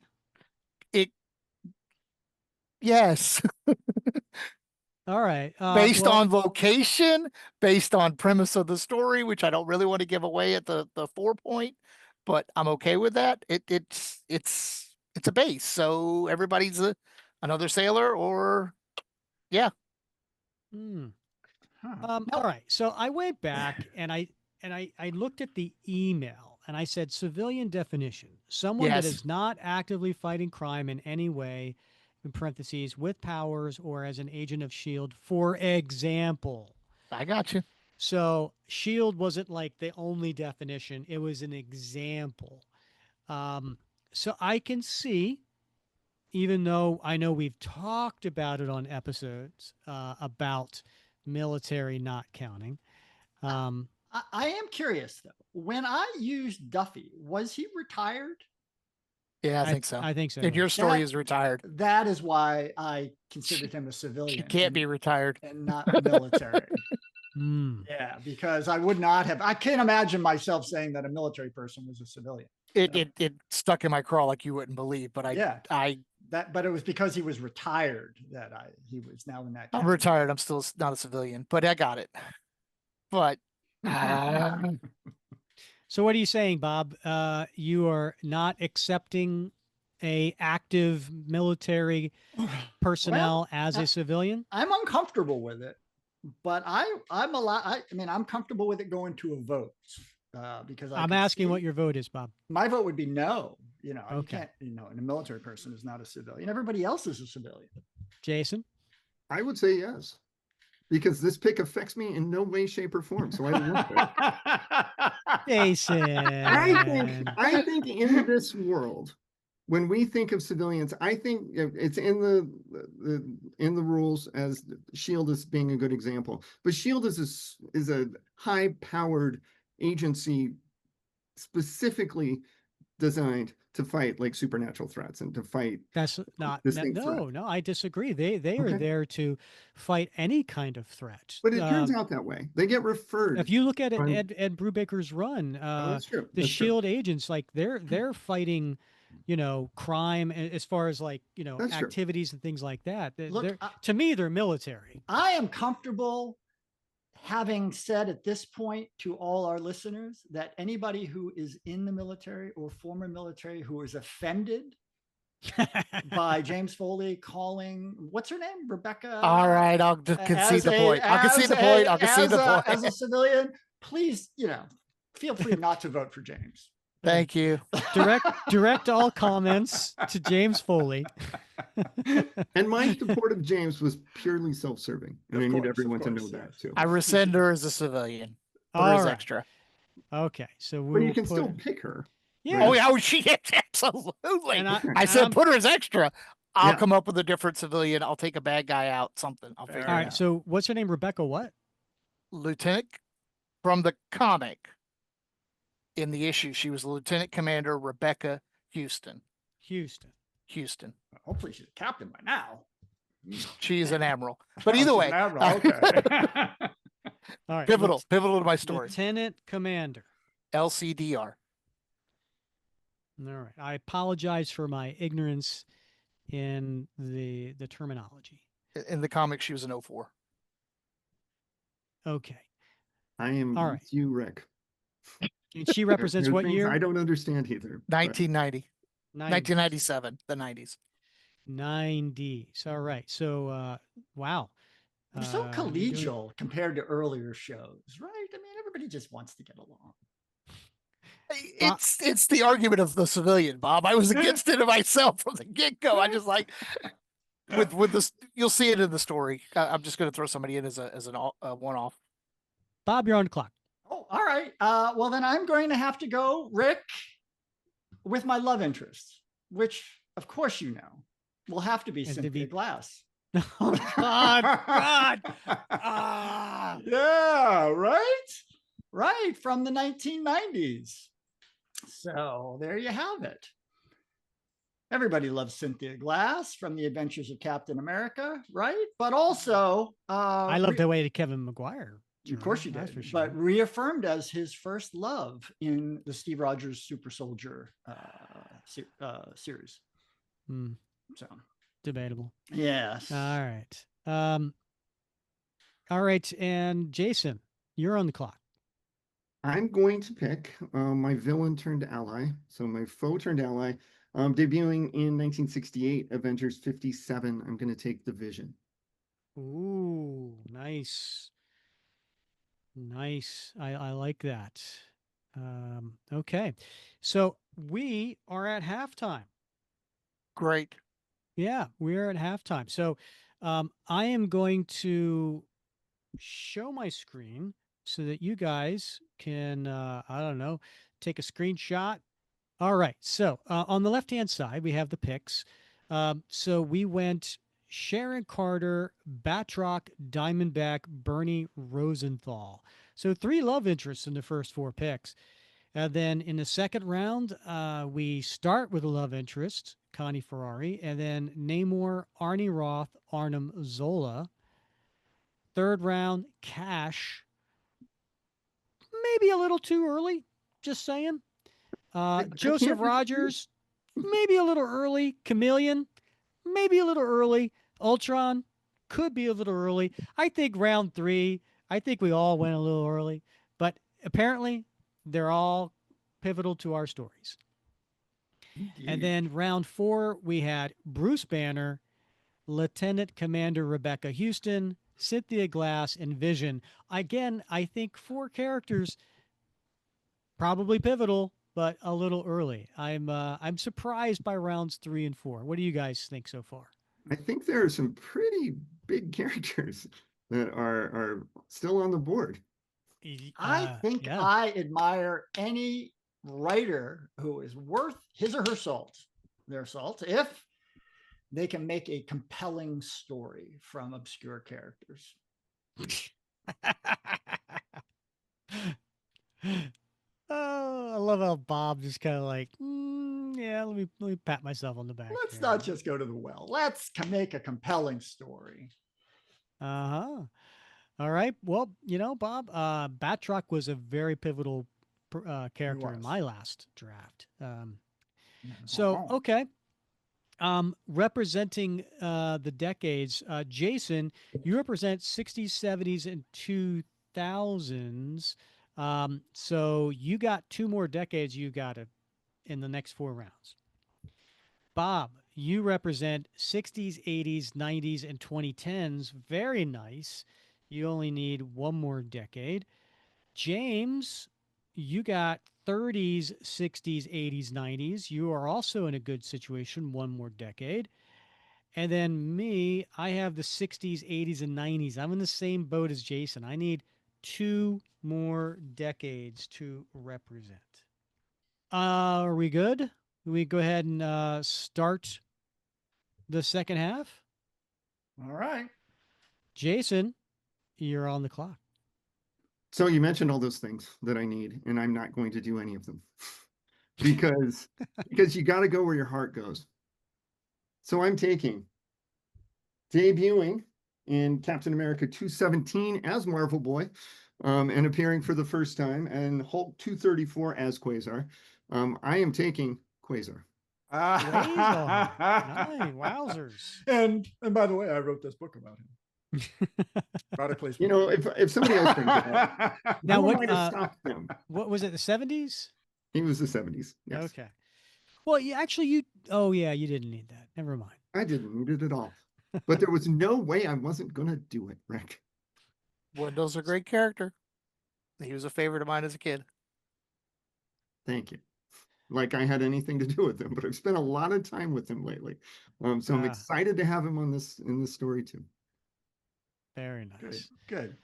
Yes. All right. Based on vocation, based on premise of the story, which I don't really want to give away at the 4 point, but I'm okay with that. It's a base, so everybody's another sailor, or yeah. All right. So I went back and I looked at the email and I said civilian definition: someone that is not actively fighting crime in any way, in parentheses, with powers or as an agent of S.H.I.E.L.D., for example. I got you. So S.H.I.E.L.D. wasn't like the only definition. It was an example. So I can see, even though I know we've talked about it on episodes about military not counting. I am curious, though. When I used Duffy, was he retired? Yeah, I think so. I think so. And your story is retired. That is why I considered him a civilian. He can't be retired. And not military. Yeah, because I would not have. I can't imagine myself saying that a military person was a civilian. It stuck in my craw like you wouldn't believe, but but it was because he was retired that he was now in that. I'm retired. I'm still not a civilian, but I got it. But so what are you saying, Bob? You are not accepting a active military personnel as a civilian? I'm uncomfortable with it, but I'm comfortable with it going to a vote. Because I'm asking what your vote is, Bob. My vote would be no. You can't, and a military person is not a civilian. Everybody else is a civilian. Jason? I would say yes, because this pick affects me in no way, shape, or form. So I love it. Jason. I think in this world, when we think of civilians, I think it's in the rules as SHIELD as being a good example. But SHIELD is a high-powered agency specifically designed to fight like supernatural threats and to fight. That's not no, I disagree. They are there to fight any kind of threat. But it turns out that way. They get referred. If you look at it, Ed Brubaker's run, that's true. The SHIELD agents, like they're fighting, crime as far as like, that's activities and things like that. Look, to me, they're military. I am comfortable having said at this point to all our listeners that anybody who is in the military or former military who is offended by James Foley calling, what's her name? Rebecca. All right. I'll concede the point. I'll concede the point. I'll concede the point. As a civilian, please, feel free not to vote for James. Thank you. Direct all comments to James Foley. And my support of James was purely self-serving. And I need everyone to know that too. I rescind her as a civilian. All right. Extra. Okay. So but you can still pick her. Yeah. Right? Oh, yeah. She gets absolutely. I said put her as extra. I'll come up with a different civilian. I'll take a bad guy out. Something. I'll figure it out. All right. So what's her name? Rebecca what? Lieutenant from the comic. In the issue, she was Lieutenant Commander Rebecca Houston. Hopefully she's a captain by now. She's an admiral. But either way. Okay. All right. Pivotal to my story. Lieutenant Commander. LCDR. All right. I apologize for my ignorance in the terminology. In the comic, she was an 04. Okay. I am all right. You, Rick. And she represents what year? I don't understand either. 1990. 1997, the 90s. 90s. All right. So, wow. They're so collegial compared to earlier shows, right? I mean, everybody just wants to get along. It's the argument of the civilian, Bob. I was against it myself from the get-go. I just like with this. You'll see it in the story. I'm just going to throw somebody in as a one-off. Bob, you're on the clock. Oh, all right. Well, then I'm going to have to go, Rick, with my love interest, which, of course, will have to be Cynthia Glass. Oh, God. Yeah, right? Right, from the 1990s. So there you have it. Everybody loves Cynthia Glass from The Adventures of Captain America, right? But also... I love the way to Kevin McGuire. Of course you did, sure. But reaffirmed as his first love in the Steve Rogers Super Soldier series. So debatable. Yes. All right. All right. And Jason, you're on the clock. I'm going to pick my villain turned ally. So my foe turned ally, debuting in 1968, Avengers 57. I'm going to take the Vision. Ooh, nice. Nice. I like that. Okay. So we are at halftime. Great. Yeah, we are at halftime. So I am going to show my screen so that you guys can, I don't know, take a screenshot. All right. So on the left-hand side, we have the picks. So we went Sharon Carter, Batroc, Diamondback, Bernie Rosenthal. So 3 love interests in the first 4 picks. Then in the second round, we start with a love interest, Connie Ferrari, and then Namor, Arnie Roth, Arnim Zola. Third round, Cash. Maybe a little too early, just saying. Joseph Rogers, maybe a little early. Chameleon, maybe a little early. Ultron, could be a little early. I think round 3, I think we all went a little early. But apparently, they're all pivotal to our stories. Indeed. And then round 4, we had Bruce Banner, Lieutenant Commander Rebecca Houston, Cynthia Glass, and Vision. Again, I think 4 characters, probably pivotal, but a little early. I'm surprised by rounds 3 and 4. What do you guys think so far? I think there are some pretty big characters that are still on the board. I think I admire any writer who is worth his or her salt, their salt, if they can make a compelling story from obscure characters. Oh, I love how Bob just kind of like, yeah, let me pat myself on the back. Let's not just go to the well. Let's make a compelling story. Uh-huh. All right. Well, Bob, Batroc was a very pivotal character in my last draft. So, okay. Representing the decades, Jason, you represent 60s, 70s, and 2000s. So you got 2 more decades you got in the next 4 rounds. Bob, you represent 60s, 80s, 90s, and 2010s. Very nice. You only need 1 more decade. James, you got 30s, 60s, 80s, 90s. You are also in a good situation, 1 more decade. And then me, I have the 60s, 80s, and 90s. I'm in the same boat as Jason. I need 2 more decades to represent. Are we good? We go ahead and start the second half? All right. Jason, you're on the clock. So you mentioned all those things that I need, and I'm not going to do any of them because you got to go where your heart goes. So I'm taking debuting in Captain America 217 as Marvel Boy, and appearing for the first time, and Hulk 234 as Quasar. I am taking Quasar. Nice. Wowzers. And by the way, I wrote this book about him. Product placement. If somebody else brings it up, now what stop them? What was it? The 70s? He was the 70s. Yes. Okay. Well, you didn't need that. Never mind. I didn't need it at all. But there was no way I wasn't gonna do it, Rick. Wendell's a great character. He was a favorite of mine as a kid. Thank you. Like I had anything to do with him, but I've spent a lot of time with him lately. So I'm excited to have him in this story too. Very nice. Good.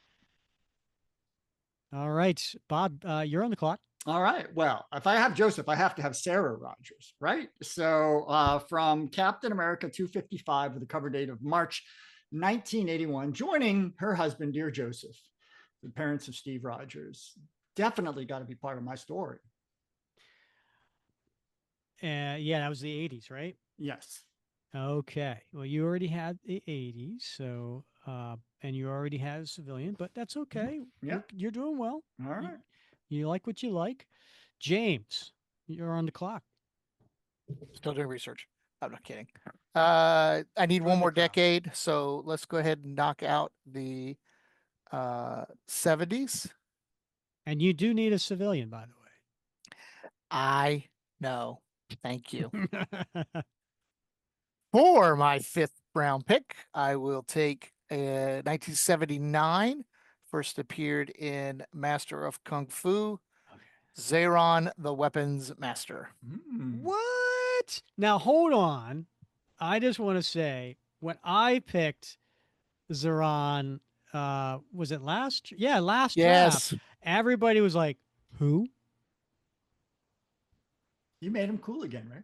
All right, Bob, you're on the clock. All right. Well, if I have Joseph, I have to have Sarah Rogers, right? So from Captain America 255 with a cover date of March 1981, joining her husband, dear Joseph, the parents of Steve Rogers. Definitely got to be part of my story. Yeah, that was the 80s, right? Yes. Okay. Well, you already had the 80s, so and you already had a civilian, but that's okay. Yeah. You're doing well. All right. You like what you like. James, you're on the clock. Still doing research. I'm not kidding. I need 1 more decade, so let's go ahead and knock out the 70s. And you do need a civilian, by the way. I know. Thank you. For my 5th round pick, I will take 1979. First appeared in Master of Kung Fu. Okay. Zeron, the Weapons Master. What? Now, hold on. I just want to say, when I picked Zeron, was it last? Yeah, last draft. Everybody was like, who? You made him cool again, right?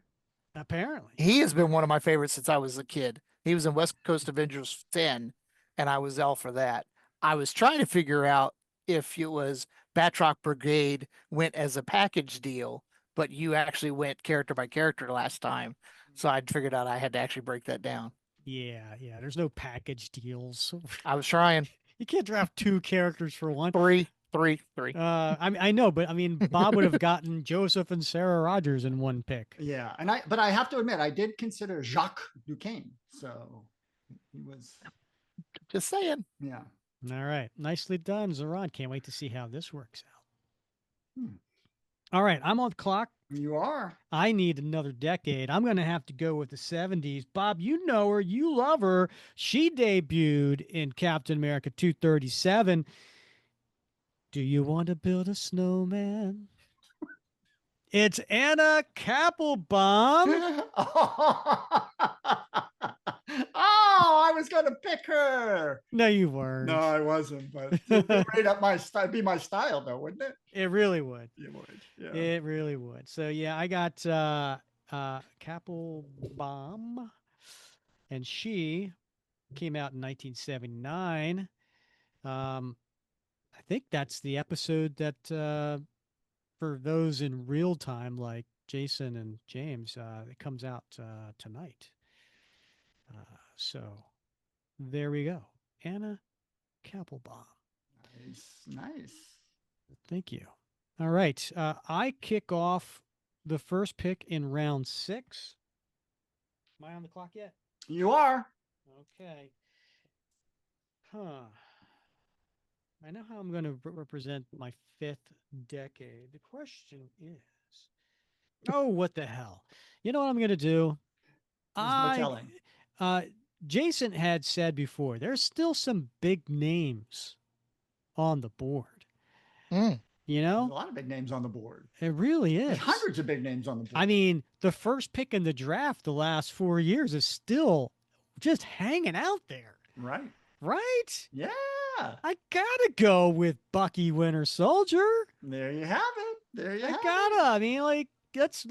Apparently. He has been one of my favorites since I was a kid. He was in West Coast Avengers 10, and I was all for that. I was trying to figure out if it was Batroc Brigade went as a package deal, but you actually went character by character last time. So I figured out I had to actually break that down. Yeah. There's no package deals. I was trying. You can't draft 2 characters for one. Three. I know, but I mean, Bob would have gotten Joseph and Sarah Rogers in one pick. Yeah, but I have to admit, I did consider Jacques Duquesne. So he was. Just saying. Yeah. All right. Nicely done, Zoran. Can't wait to see how this works out. All right. I'm on the clock. You are. I need another decade. I'm going to have to go with the 70s. Bob, you know her. You love her. She debuted in Captain America 237. Do you want to build a snowman? It's Anna Kappelbaum. Oh, I was going to pick her. No, you weren't. No, I wasn't. But it'd be right up my style. Be my style, though, wouldn't it? It really would. It would. Yeah. It really would. So yeah, I got Kappelbaum, and she came out in 1979. I think that's the episode that for those in real time, like Jason and James, it comes out tonight. So there we go. Anna Kappelbaum. Nice. Thank you. All right. I kick off the first pick in round 6. Am I on the clock yet? You are. Okay. I know how I'm going to represent my 5th decade. The question is, what the hell? You know what I'm going to do? Jason had said before, there's still some big names on the board. You know? There's a lot of big names on the board. It really is. There's hundreds of big names on the board. I mean, the first pick in the draft the last 4 years is still just hanging out there. Right. Right? Yeah. I gotta go with Bucky Winter Soldier. There you have it. There you have it. I mean, like, let's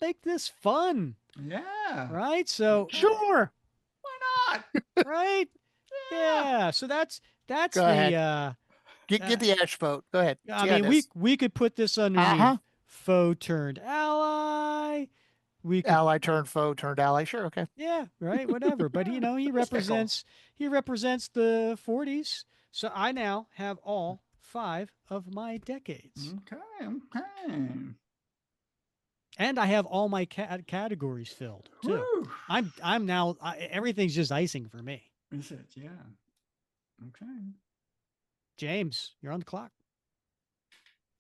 make this fun. Yeah. Right? So sure. Why not? Right? Yeah. So that's Go the ahead. Get the ash vote. Go ahead. I mean, we could put this underneath foe turned ally. We could, ally turned foe turned ally. Sure, okay. Yeah, right, whatever. But you know, he represents the 40s. So I now have all 5 of my decades. Okay. And I have all my categories filled too. Woo. I'm now everything's just icing for me. Is it? Yeah. Okay. James, you're on the clock.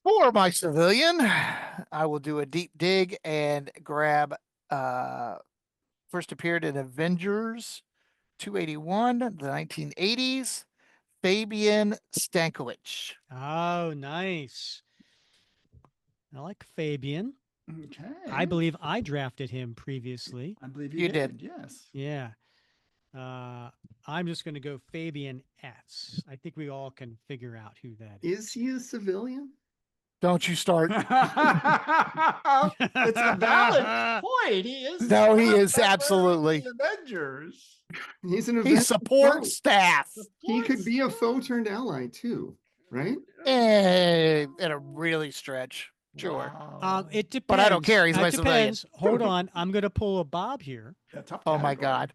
For my civilian, I will do a deep dig and grab first appeared in Avengers 281, the 1980s, Fabian Stankiewicz. Oh, nice. I like Fabian. Okay. I believe I drafted him previously. I believe you did. Yes. Yeah. I'm just going to go Fabian S. I think we all can figure out who that is. Is he a civilian? Don't you start. It's a valid point. He is. No, he is absolutely. Avengers. He's an He supports staff. He could be a foe turned ally too, right? In a really stretch. Sure. Wow. It depends. But I don't care. He's my civilian. Hold on. I'm going to pull a Bob here. Oh, my God.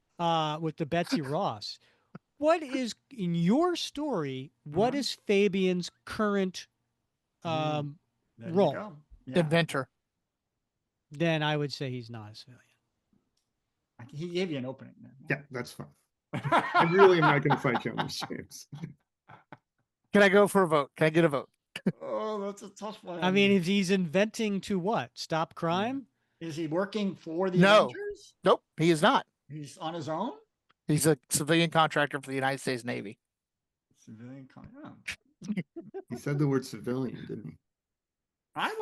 With the Betsy Ross. What is, in your story, what is Fabian's current role? Yeah. Inventor. Then I would say he's not a civilian. He gave you an opening. Yeah, that's fine. I really am not going to fight you on this, James. Can I go for a vote? Can I get a vote? Oh, that's a tough one. I mean, if he's inventing to what? Stop crime? Is he working for the Avengers? Nope, he is not. He's on his own? He's a civilian contractor for the United States Navy. Civilian contractor. He said the word civilian, didn't he? I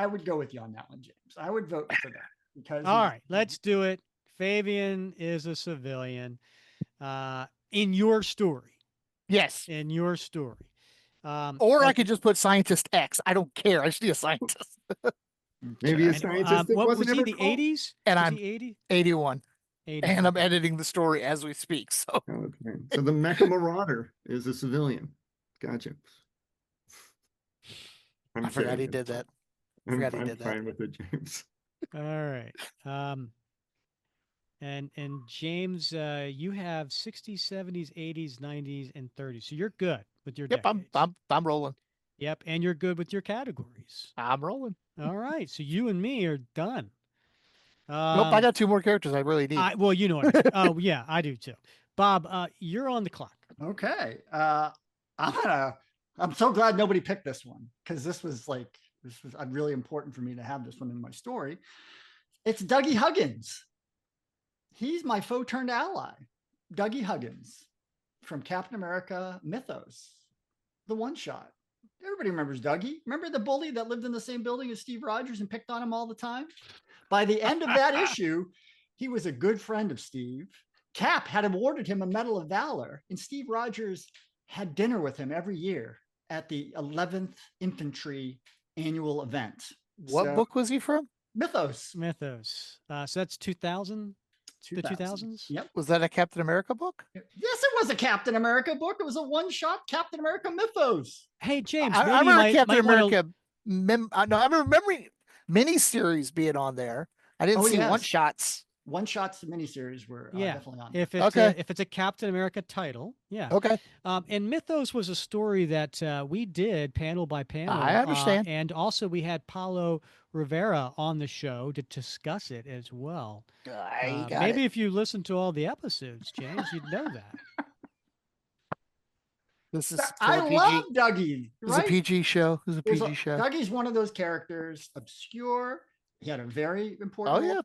would go with you on that one, James. I would vote for that. Because all right, let's do it. Fabian is a civilian. In your story. Yes. In your story. Or I could just put scientist X. I don't care. I just need a scientist. Maybe a scientist. What was he? Ever The called? 80s? And was I'm he 80? 81. 80. And I'm editing the story as we speak. So Okay. So the Mecha Marauder is a civilian. Gotcha. I forgot he did that. I'm fine with it, James. All right. And James, you have 60s, 70s, 80s, 90s, and 30s. So you're good with your decades. I'm rolling. Yep, and you're good with your categories. I'm rolling. All right. So you and me are done. Nope, I got 2 more characters I really need. Well, you know what I mean. Oh, yeah, I do too. Bob, you're on the clock. Okay. I'm so glad nobody picked this one, because this was really important for me to have this one in my story. It's Dougie Huggins. He's my foe turned ally. Dougie Huggins from Captain America Mythos, the one shot. Everybody remembers Dougie. Remember the bully that lived in the same building as Steve Rogers and picked on him all the time? By the end of that issue, he was a good friend of Steve. Cap had awarded him a Medal of Valor, and Steve Rogers had dinner with him every year at the 11th Infantry annual event. What book was he from? Mythos. So that's 2000? The 2000s? Yep. Was that a Captain America book? Yes, it was a Captain America book. It was a one-shot Captain America Mythos. Hey, James, I remember Captain America. No, I remember miniseries being on there. I didn't see one-shots. One-shots, the miniseries were definitely on there. If it's a Captain America title, yeah. Okay. And Mythos was a story that we did panel by panel. I understand. And also we had Paulo Rivera on the show to discuss it as well. Maybe if you listen to all the episodes, James, you'd know that. This is I love Dougie. It's a PG show. It's a PG show. Dougie's one of those characters, obscure. He had a very important role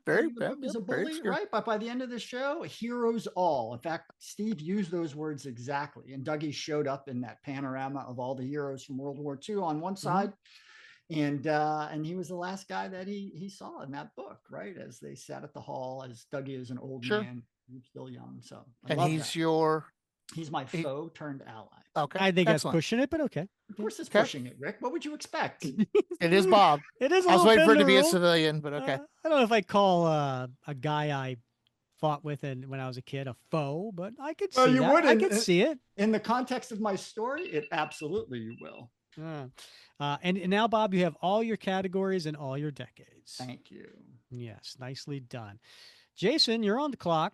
as a bully, right? But by the end of the show, heroes all. In fact, Steve used those words exactly. And Dougie showed up in that panorama of all the heroes from World War II on one side. And he was the last guy that he saw in that book, right? As they sat at the hall, as Dougie is an old man, he's still young. So he's my foe turned ally. Okay. I think that's pushing it, but okay. Of course it's pushing it, Rick. What would you expect? It is Bob. It is. I was waiting for it to be a civilian, but okay. I don't know if I call a guy I fought with when I was a kid a foe, but I could see that. I could see it. In the context of my story, it absolutely you will. And now, Bob, you have all your categories and all your decades. Thank you. Yes, nicely done. Jason, you're on the clock.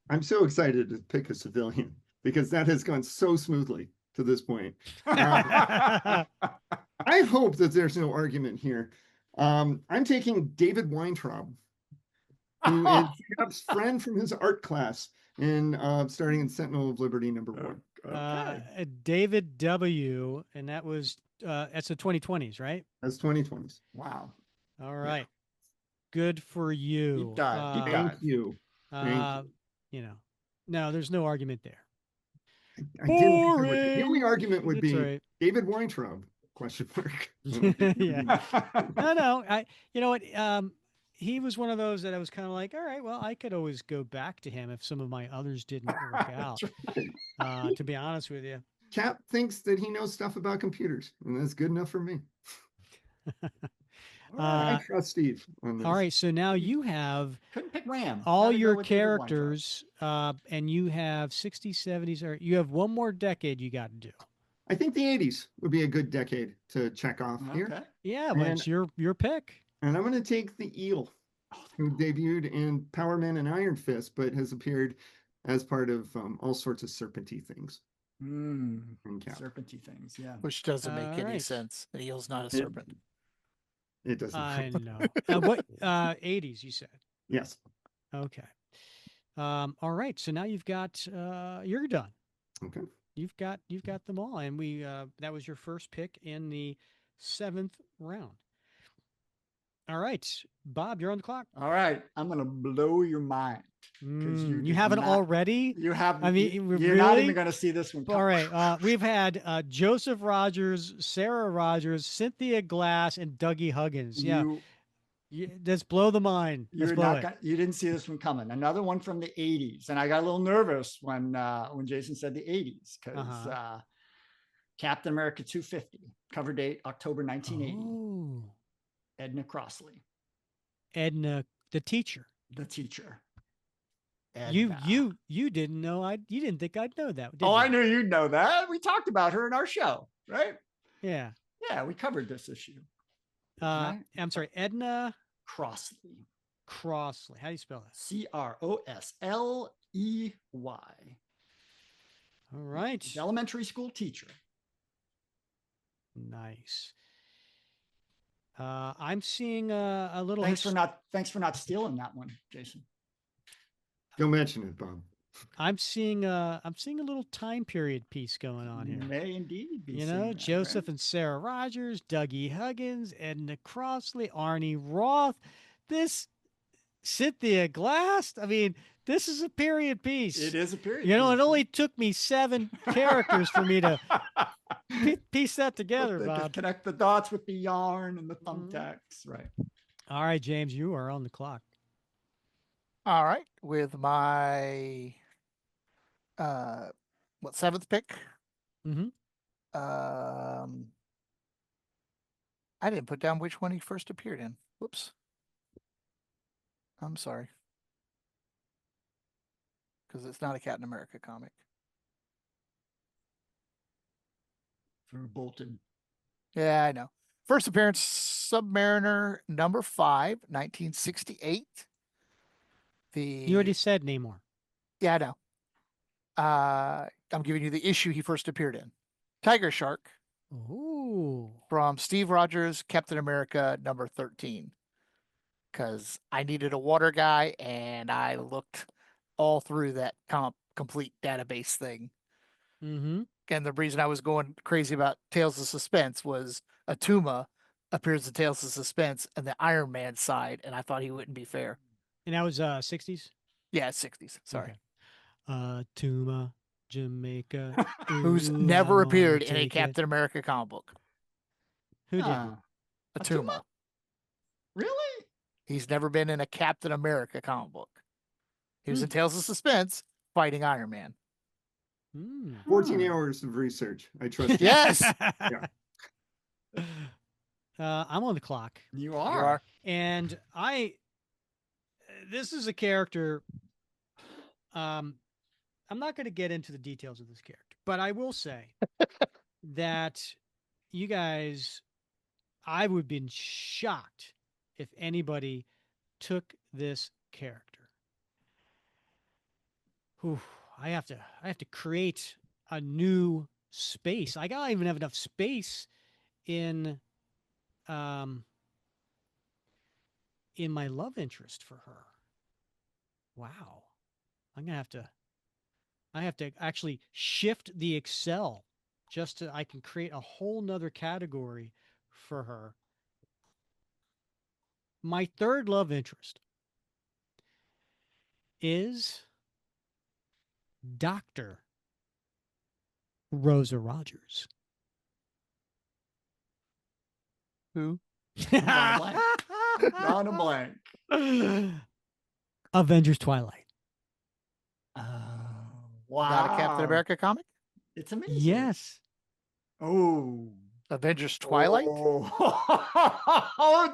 I'm so excited to pick a civilian because that has gone so smoothly to this point. I hope that there's no argument here. I'm taking David Weintraub, who is Cap's friend from his art class starting in Sentinel of Liberty #1. Okay. David W., and that was that's the 2020s, right? That's 2020s. Wow. All right. Yeah. Good for you. Deep dive. Thank you. No, there's no argument there. I didn't the only argument would be David Weintraub, question mark. Yeah. No. You know what? He was one of those that I was kind of like, all right, well, I could always go back to him if some of my others didn't work out. To be honest with you. Cap thinks that he knows stuff about computers, and that's good enough for me. I trust Steve on this. All right, so now you have couldn't pick Ram. All your characters, and you have 60s, 70s, or you have one more decade you got to do. I think the 80s would be a good decade to check off here. Yeah, but it's your pick. And I'm going to take the Eel, who debuted in Power Man and Iron Fist, but has appeared as part of all sorts of serpenty things. Serpenty things, yeah. Which doesn't make any sense. The eel's not a serpent. It doesn't. I know. What 80s you said? Yes. Okay. All right. So now you've got you're done. Okay. You've got them all, and that was your first pick in the 7th round. All right, Bob, you're on the clock. All right, I'm gonna blow your mind. You haven't already? You have. I mean, you're really? not even gonna see this one. All right, we've had Joseph Rogers, Sarah Rogers, Cynthia Glass, and Dougie Huggins. Just blow the mind. You didn't see this one coming. Another one from the 80s, and I got a little nervous when Jason said the 80s because Captain America 250, cover date October 1980. Oh. Edna Crossley. Edna, the teacher. The teacher. Edna. You didn't know you didn't think I'd know that. Oh, I knew you'd know that. We talked about her in our show, right? Yeah. Yeah, we covered this issue. Right? I'm sorry, Edna Crossley. Crossley. How do you spell that? Crossley. All right. She's elementary school teacher. Nice. I'm seeing a little. Thanks for not stealing that one, Jason. Don't mention it, Bob. I'm seeing a little time period piece going on here. May indeed be. You know, Joseph and Sarah Rogers, Dougie Huggins, Edna Crossley, Arnie Roth. This Cynthia Glass. I mean, this is a period piece. It is a period. You know, it only took me 7 characters for me to piece that together, Bob. Connect the dots with the yarn and the thumbtacks, right? All right, James, you are on the clock. All right, with my 7th pick? Mm-hmm. I didn't put down which one he first appeared in. Whoops. I'm sorry. Because it's not a Captain America comic. For Bolton. Yeah, I know. First appearance, Submariner number 5, 1968. You already said Namor. Yeah, I know. I'm giving you the issue he first appeared in. Tiger Shark. Ooh. From Steve Rogers, Captain America number 13. Because I needed a water guy, and I looked all through that complete database thing. Mm-hmm. And the reason I was going crazy about Tales of Suspense was Atuma appears in Tales of Suspense and the Iron Man side, and I thought he wouldn't be fair. And that was 60s? Yeah, 60s. Sorry. Okay. Tuma, Jamaica. Who's never appeared in a Captain America comic book. Who did? Atuma. Really? He's never been in a Captain America comic book. He was in Tales of Suspense fighting Iron Man. 14 hours of research. I trust you. Yes. Yeah. I'm on the clock. You are. And this is a character. I'm not going to get into the details of this character, but I will say that you guys, I would have been shocked if anybody took this character. Whew, I have to create a new space. I don't even have enough space in my love interest for her. Wow. I have to actually shift the Excel just so I can create a whole nother category for her. My third love interest is Dr. Rosa Rogers. Who? Drawn a blank. Avengers Twilight. Wow. Not a Captain America comic? It's amazing. Yes. Oh. Avengers Twilight? Oh,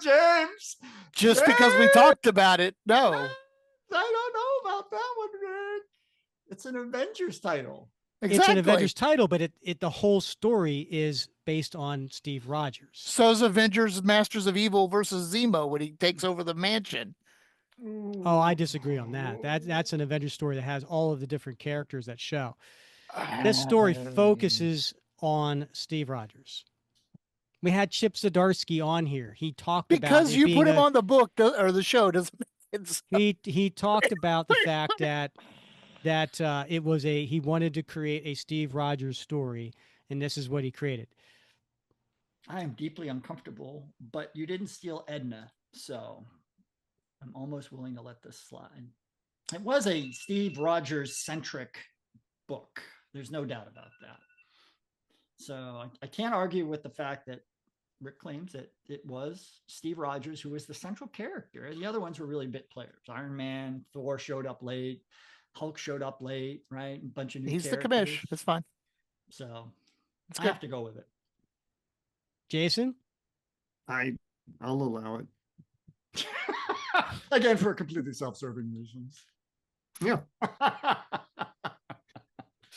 James. Just because we talked about it, no. I don't know about that one, Rick. It's an Avengers title. Exactly. It's an Avengers title, but the whole story is based on Steve Rogers. So's Avengers Masters of Evil versus Zemo when he takes over the mansion. Oh, I disagree on that. That's an Avengers story that has all of the different characters that show. This story focuses on Steve Rogers. We had Chip Zdarsky on here. He talked about because you put him on the book or the show doesn't make sense. He talked about the fact that it was he wanted to create a Steve Rogers story, and this is what he created. I am deeply uncomfortable, but you didn't steal Edna, so I'm almost willing to let this slide. It was a Steve Rogers centric book. There's no doubt about that. So I can't argue with the fact that Rick claims that it was Steve Rogers who was the central character. The other ones were really bit players. Iron Man, Thor showed up late. Hulk showed up late, right? A bunch of new He's characters. the commish. That's fine. So I have to go with it. Jason? I'll allow it. Again, for completely self-serving reasons. Yeah.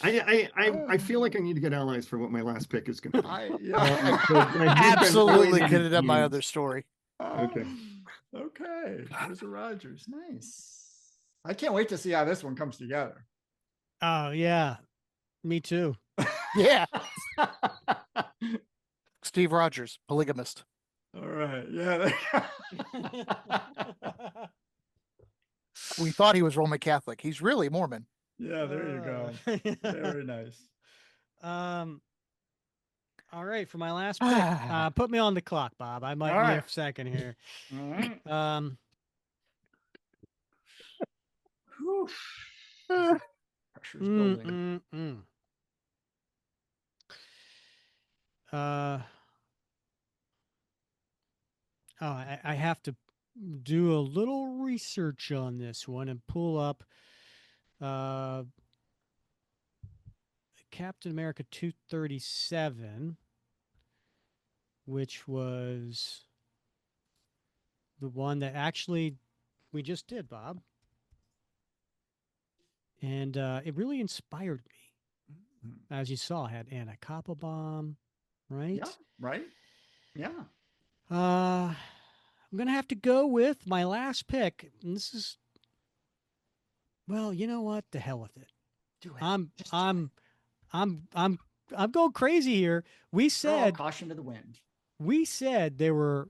I feel like I need to get allies for what my last pick is going to be. Absolutely could have done my other story. Okay. Okay. There's a Rogers. Nice. I can't wait to see how this one comes together. Oh, yeah. Me too. Yeah. Steve Rogers, polygamist. All right. Yeah. We thought he was Roman Catholic. He's really Mormon. Yeah, there you go. Very nice. All right, for my last pick, put me on the clock, Bob. I might need a second here. All right. Pressure's building. I have to do a little research on this one and pull up Captain America 237, which was the one that actually we just did, Bob. And it really inspired me. As you saw, I had Anna Koppelbaum, right? Yeah, right. Yeah. I'm going to have to go with my last pick. And this is, well, you know what? The hell with it. Do it. I'm going crazy here. We said caution to the wind. We said there were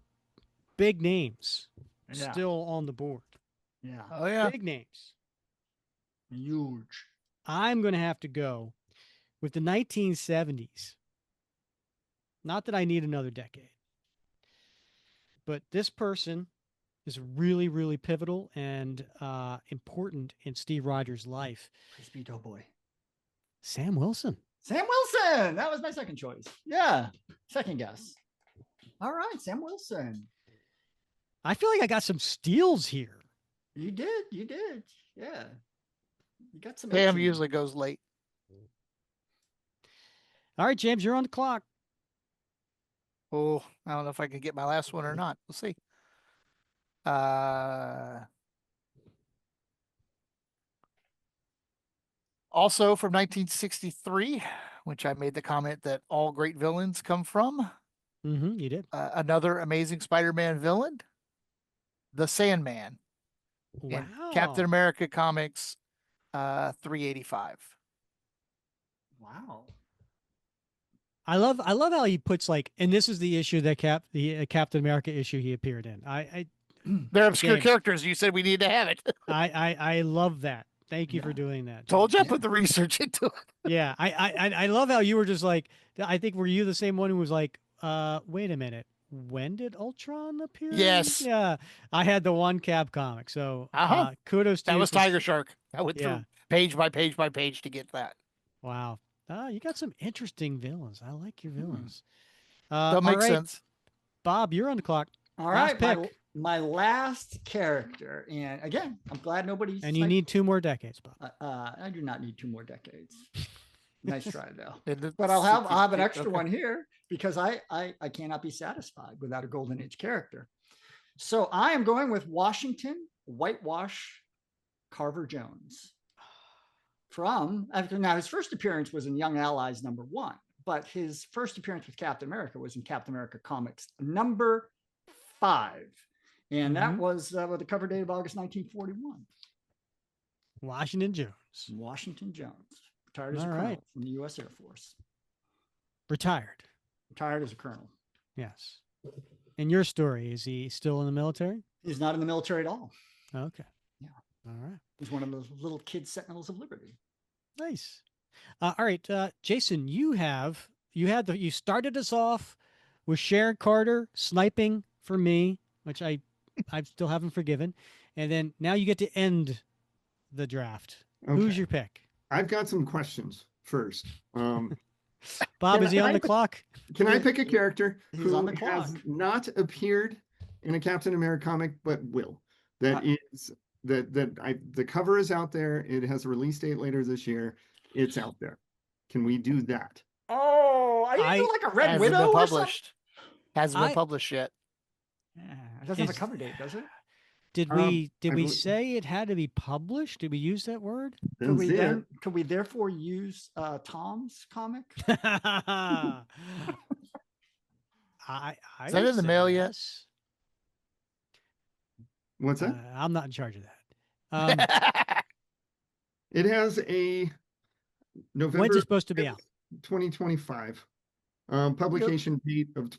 big names still on the board. Yeah. Oh yeah. Big names. Huge. I'm going to have to go with the 1970s. Not that I need another decade. But this person is really, really pivotal and important in Steve Rogers' life. Please be Doughboy. Sam Wilson. Sam Wilson. That was my second choice. Yeah. Second guess. All right. Sam Wilson. I feel like I got some steals here. You did. You did. Yeah. You got some. Sam usually goes late. All right, James, you're on the clock. Oh, I don't know if I can get my last one or not. We'll see. Also from 1963, which I made the comment that all great villains come from. Mm-hmm, you did. Another amazing Spider-Man villain, the Sandman. Wow. In Captain America Comics 385. Wow. I love how he puts and this is the issue that Captain America issue he appeared in. They're obscure characters. You said we need to have it. I love that. Thank you for doing that. Told you I put the research into it. Yeah. I love how you were just like, I think were you the same one who was like, wait a minute. When did Ultron appear? Yes. Yeah. I had the one Cap comic. So kudos to that you. That was Tiger Shark. I went through page by page by page to get that. Wow. You got some interesting villains. I like your villains. That makes sense. Bob, you're on the clock. All right. Pick. My last character. And again, I'm glad nobody's. And you need 2 more decades, Bob. I do not need 2 more decades. Nice try, though. But I'll have an extra one here because I cannot be satisfied without a Golden Age character. So I am going with Washington Whitewash Carver Jones. Now his first appearance was in Young Allies #1, but his first appearance with Captain America was in Captain America Comics #5. And that was with the cover date of August 1941. Washington Jones. Washington Jones. Retired as a colonel from the U.S. Air Force. Retired as a colonel. Yes. And your story, is he still in the military? He's not in the military at all. Okay. Yeah. All right. He's one of those little kid Sentinels of Liberty. Nice. All right, Jason, you started us off with Sharon Carter sniping for me, which I still haven't forgiven, and then now you get to end the draft. Okay. Who's your pick? I've got some questions first. Bob, is he on the clock? Can I pick a character who on the clock. has not appeared in a Captain America comic but will? The cover is out there. It has a release date later this year. It's out there. Can we do that? Oh, I do like a Red Widow or something? Hasn't been published yet. Yeah, it doesn't have a cover date, does it? Did we say it had to be published? Did we use that word? Could we therefore use Tom's comic? I Is that in the mail yet? What's that? I'm not in charge of that. It has a November. When's it supposed to be out? 2025. Publication date of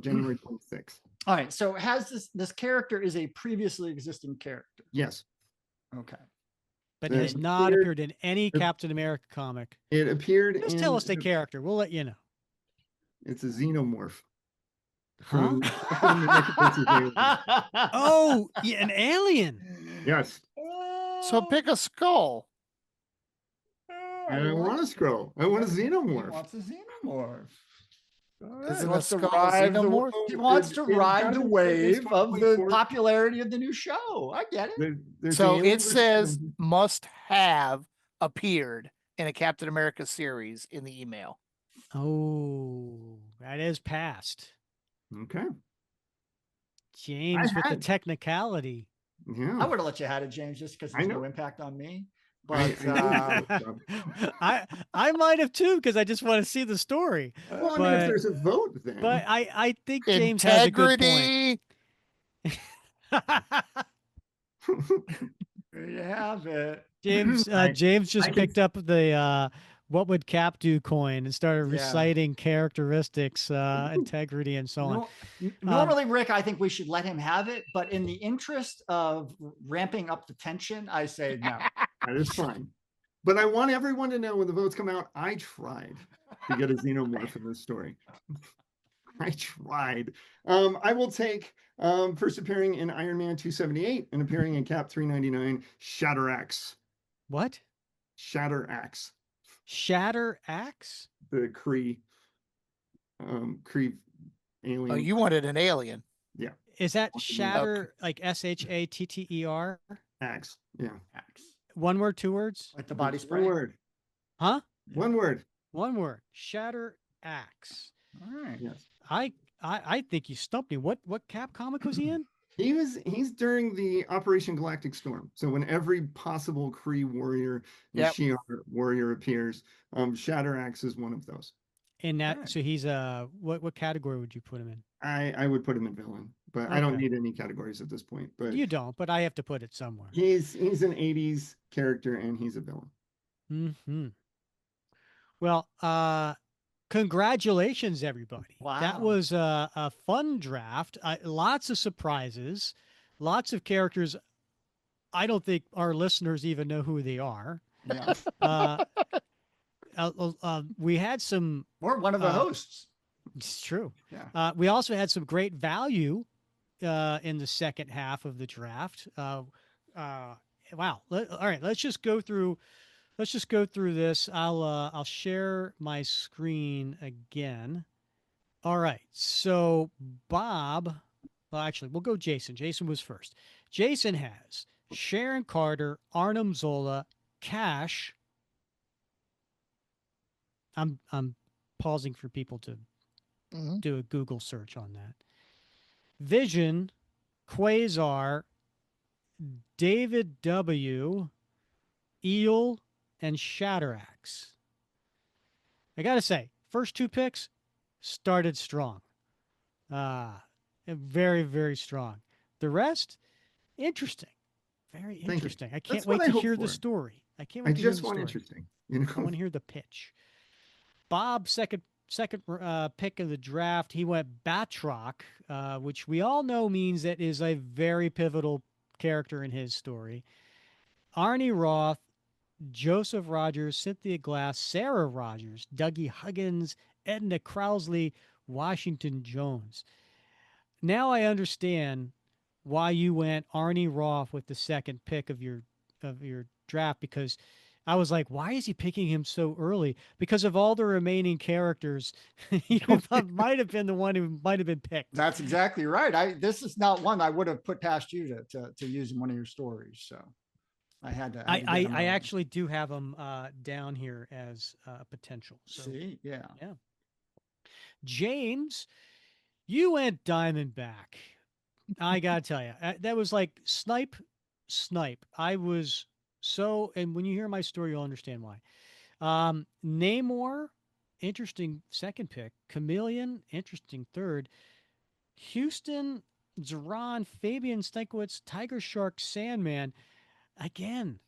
January 26th. All right. So has this character is a previously existing character? Yes. Okay. But it has not appeared in any Captain America comic. It appeared Just tell us the character. We'll let you know. It's a xenomorph. Huh? Oh, yeah, an alien. Yes. So pick a skull. I don't want a scroll. I want a xenomorph. He wants a xenomorph. He wants to ride the wave of the popularity of the new show. I get it. So it says must have appeared in a Captain America series in the email. Oh, that is past. Okay. James with the technicality. Yeah. I would have let you have it, James, just because there's no impact on me. But I might have too, because I just want to see the story. Well, I mean, if there's a vote, then. But I think James has a good point. There you have it. James just picked up the what would Cap do coin and started reciting characteristics, integrity, and so on. Normally, Rick, I think we should let him have it, but in the interest of ramping up the tension, I say no. That is fine. But I want everyone to know when the votes come out, I tried to get a xenomorph in this story. I tried. I will take first appearing in Iron Man 278 and appearing in Cap 399, Shatteraxe. What? Shatteraxe. Shatteraxe? The Kree alien. Oh, you wanted an alien. Yeah. Is that shatter like SHATTER? Axe. Yeah. Axe. One word, two words? Like the body spray? One word. Huh? One word. One word. Shatteraxe. All right. Yes. I think you stumped me. What Cap comic was he in? He's during the Operation Galactic Storm. So when every possible Kree warrior and Shi'ar warrior appears, Shatteraxe is one of those. And that so he's what category would you put him in? I would put him in villain, but I don't need any categories at this point. But you don't, but I have to put it somewhere. He's an 80s character and he's a villain. Mm-hmm. Well, congratulations, everybody. Wow. That was a fun draft. Lots of surprises, lots of characters. I don't think our listeners even know who they are. Yeah. We had some... Or one of the hosts. It's true. Yeah. We also had some great value in the second half of the draft. Wow. All right, let's just go through this. I'll share my screen again. All right. So Bob, well, actually, we'll go Jason. Jason was first. Jason has Sharon Carter, Arnim Zola, Cash. I'm pausing for people to do a Google search on that. Vision, Quasar, David W., Eel, and Shatteraxe. I gotta say, first two picks started strong. Very, very strong. The rest, interesting. Very interesting. I can't wait to hear the story. I can't wait to hear the story. Interesting. You know? I want to hear the pitch. Bob, second pick of the draft, he went Batroc, which we all know means that is a very pivotal character in his story. Arnie Roth, Joseph Rogers, Cynthia Glass, Sarah Rogers, Dougie Huggins, Edna Krausley, Washington Jones. Now I understand why you went Arnie Roth with the second pick of your draft, because I was like, why is he picking him so early? Because of all the remaining characters, he might have been the one who might have been picked. That's exactly right. This is not one I would have put past you to use in one of your stories. So I had to. I actually do have him down here as potential. So, see, yeah. James, you went Diamondback. I gotta tell you, that was like snipe. I was and when you hear my story, you'll understand why. Namor, interesting second pick. Chameleon, interesting third. Houston, Zeron, Fabian Stankiewicz, Tiger Shark, Sandman. Again,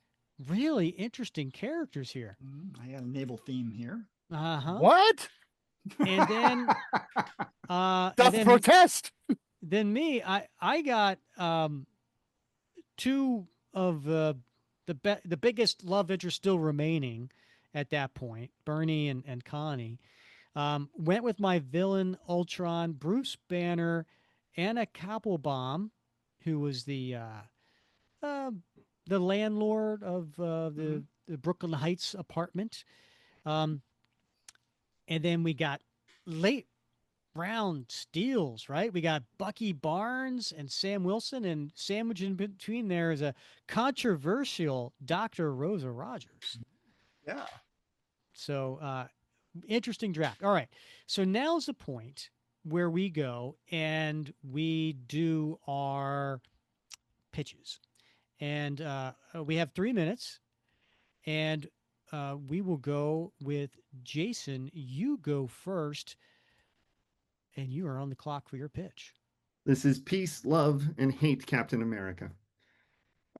really interesting characters here. I got a naval theme here. What? And then protest. Then me, I got two of the biggest love interest still remaining at that point, Bernie and Connie. Went with my villain Ultron, Bruce Banner, Anna Kappelbaum, who was the landlord of the Brooklyn Heights apartment. And then we got late round steals, right? We got Bucky Barnes and Sam Wilson, and sandwiched in between there is a controversial Dr. Rosa Rogers. Yeah. So interesting draft. All right. So now's the point where we go and we do our pitches. And we have 3 minutes, and we will go with Jason. You go first, and you are on the clock for your pitch. This is Peace, Love, and Hate Captain America.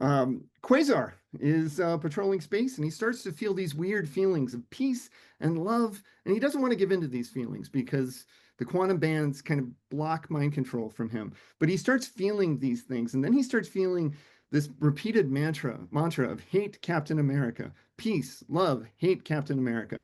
Quasar is patrolling space, and he starts to feel these weird feelings of peace and love, and he doesn't want to give in to these feelings because the quantum bands kind of block mind control from him. But he starts feeling these things, and then he starts feeling this repeated mantra of hate Captain America, peace, love, hate Captain America.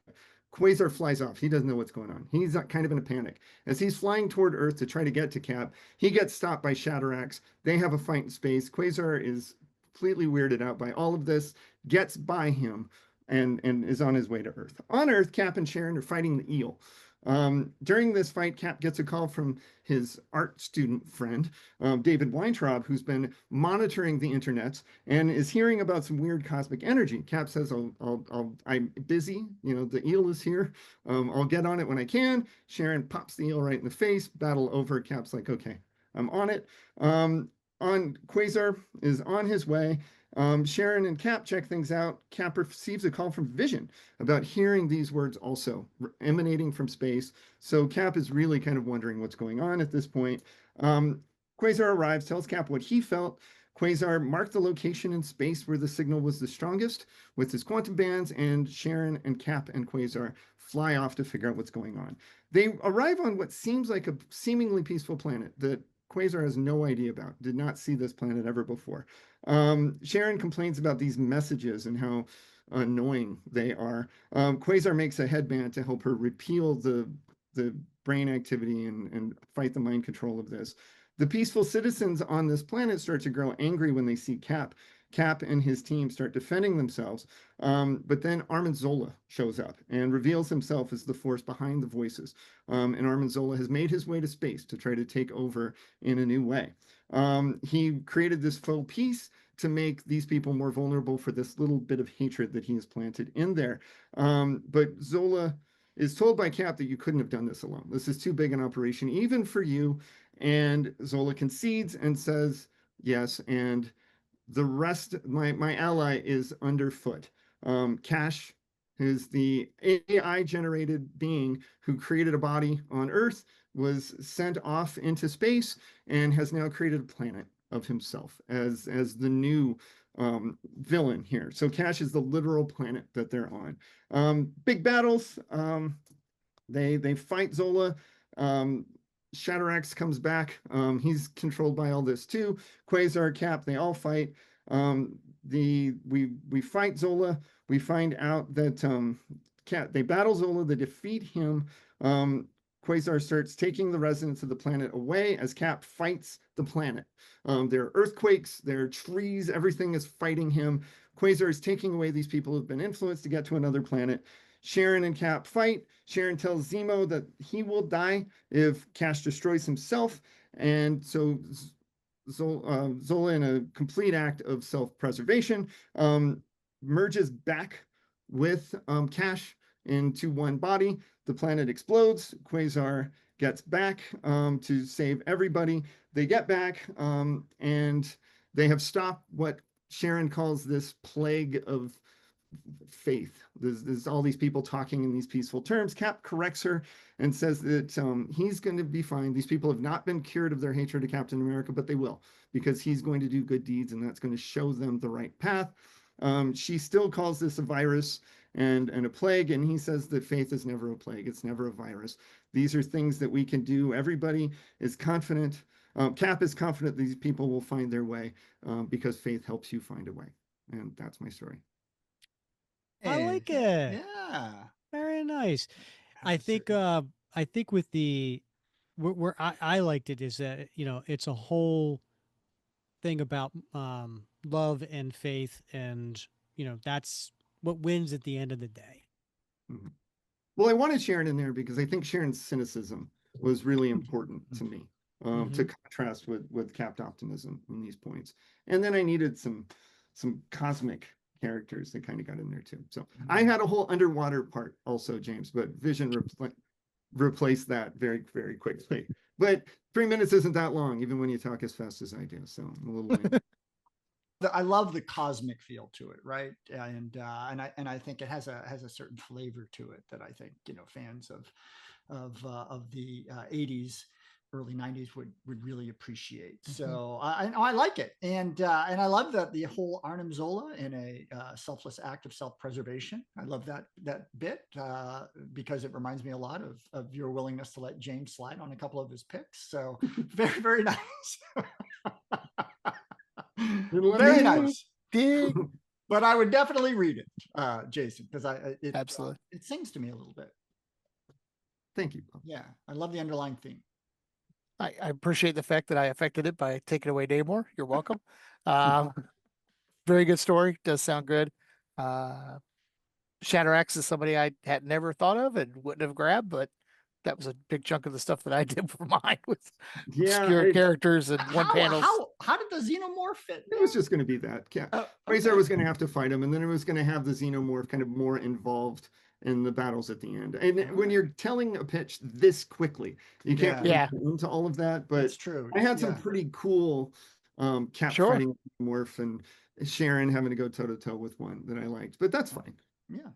Quasar flies off. He doesn't know what's going on. He's kind of in a panic. As he's flying toward Earth to try to get to Cap, he gets stopped by Shatterax. They have a fight in space. Quasar is completely weirded out by all of this, gets by him, and is on his way to Earth. On Earth, Cap and Sharon are fighting the eel. During this fight, Cap gets a call from his art student friend, David Weintraub, who's been monitoring the internets and is hearing about some weird cosmic energy. Cap says, I'm busy. The eel is here. I'll get on it when I can. Sharon pops the eel right in the face. Battle over. Cap's like, okay, I'm on it. Quasar is on his way. Sharon and Cap check things out. Cap receives a call from Vision about hearing these words also emanating from space. So Cap is really kind of wondering what's going on at this point. Quasar arrives, tells Cap what he felt. Quasar marked the location in space where the signal was the strongest with his quantum bands, and Sharon and Cap and Quasar fly off to figure out what's going on. They arrive on what seems like a seemingly peaceful planet that Quasar has no idea about, did not see this planet ever before. Sharon complains about these messages and how annoying they are. Quasar makes a headband to help her repeal the brain activity and fight the mind control of this. The peaceful citizens on this planet start to grow angry when they see Cap. Cap and his team start defending themselves. But then Armin Zola shows up and reveals himself as the force behind the voices. And Armin Zola has made his way to space to try to take over in a new way. He created this faux peace to make these people more vulnerable for this little bit of hatred that he has planted in there. But Zola is told by Cap that you couldn't have done this alone. This is too big an operation, even for you. And Zola concedes and says, yes, and the rest, my ally is underfoot. Cash is the AI generated being who created a body on Earth, was sent off into space, and has now created a planet of himself as the new villain here. So Cash is the literal planet that they're on. Big battles. They fight Zola. Shatterax comes back. He's controlled by all this too. Quasar, Cap, they all fight. We fight Zola. We find out that they battle Zola. They defeat him. Quasar starts taking the residents of the planet away as Cap fights the planet. There are earthquakes, there are trees, everything is fighting him. Quasar is taking away these people who've been influenced to get to another planet. Sharon and Cap fight. Sharon tells Zemo that he will die if Cash destroys himself. And so Zola, in a complete act of self-preservation, merges back with Cash into one body. The planet explodes. Quasar gets back to save everybody. They get back and they have stopped what Sharon calls this plague of faith. There's all these people talking in these peaceful terms. Cap corrects her and says that he's going to be fine. These people have not been cured of their hatred of Captain America, but they will, because he's going to do good deeds, and that's going to show them the right path. She still calls this a virus and a plague, and he says that faith is never a plague. It's never a virus. These are things that we can do. Everybody is confident. Cap is confident these people will find their way because faith helps you find a way. And that's my story. I like it. Yeah. Very nice. I think with the where I liked it is that, you know, it's a whole thing about love and faith, and, you know, that's what wins at the end of the day. Mm-hmm. Well, I wanted Sharon in there because I think Sharon's cynicism was really important to me, to contrast with Cap's optimism in these points. And then I needed some cosmic characters that kind of got in there too. So I had a whole underwater part also, James, but Vision replaced that very, very quickly. But 3 minutes isn't that long, even when you talk as fast as I do. So I'm a little lame. I love the cosmic feel to it, right? And I think it has a certain flavor to it that I think, you know, fans of the 80s, early 90s would really appreciate. So I like it, and I love that the whole Arnim Zola in a selfless act of self-preservation. I love that bit because it reminds me a lot of your willingness to let James slide on a couple of his picks. So very, very nice. Very nice. But I would definitely read it, Jason, because absolutely it sings to me a little bit. Thank you. Yeah, I love the underlying theme. I appreciate the fact that I affected it by taking away Namor. You're welcome. Very good story. Does sound good. Shatterax is somebody I had never thought of and wouldn't have grabbed, but that was a big chunk of the stuff that I did for mine with obscure characters and one panels. How did the xenomorph fit? It was just going to be that. Razor was going to have to fight him, and then it was going to have the xenomorph kind of more involved in the battles at the end. And when you're telling a pitch this quickly, you can't get into all of that. But it's true. I had some pretty cool Cap fighting morph and Sharon having to go toe to toe with one that I liked. But that's fine. Yeah.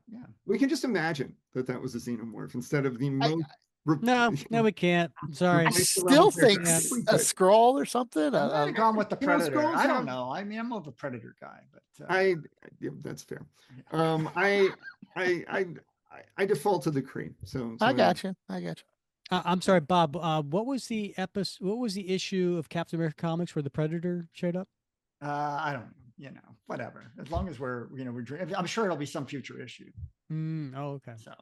We can just imagine that was a xenomorph instead of the most. No, we can't. Sorry. I still think a scroll or something. I might have gone with the Predator. I don't know. I mean, I'm more of a Predator guy, but that's fair. I default to the Kree. So I got you. I'm sorry, Bob. What was the episode? What was the issue of Captain America comics where the Predator showed up? I don't know. You know, whatever. As long as we're I'm sure it'll be some future issue. Oh, okay. So.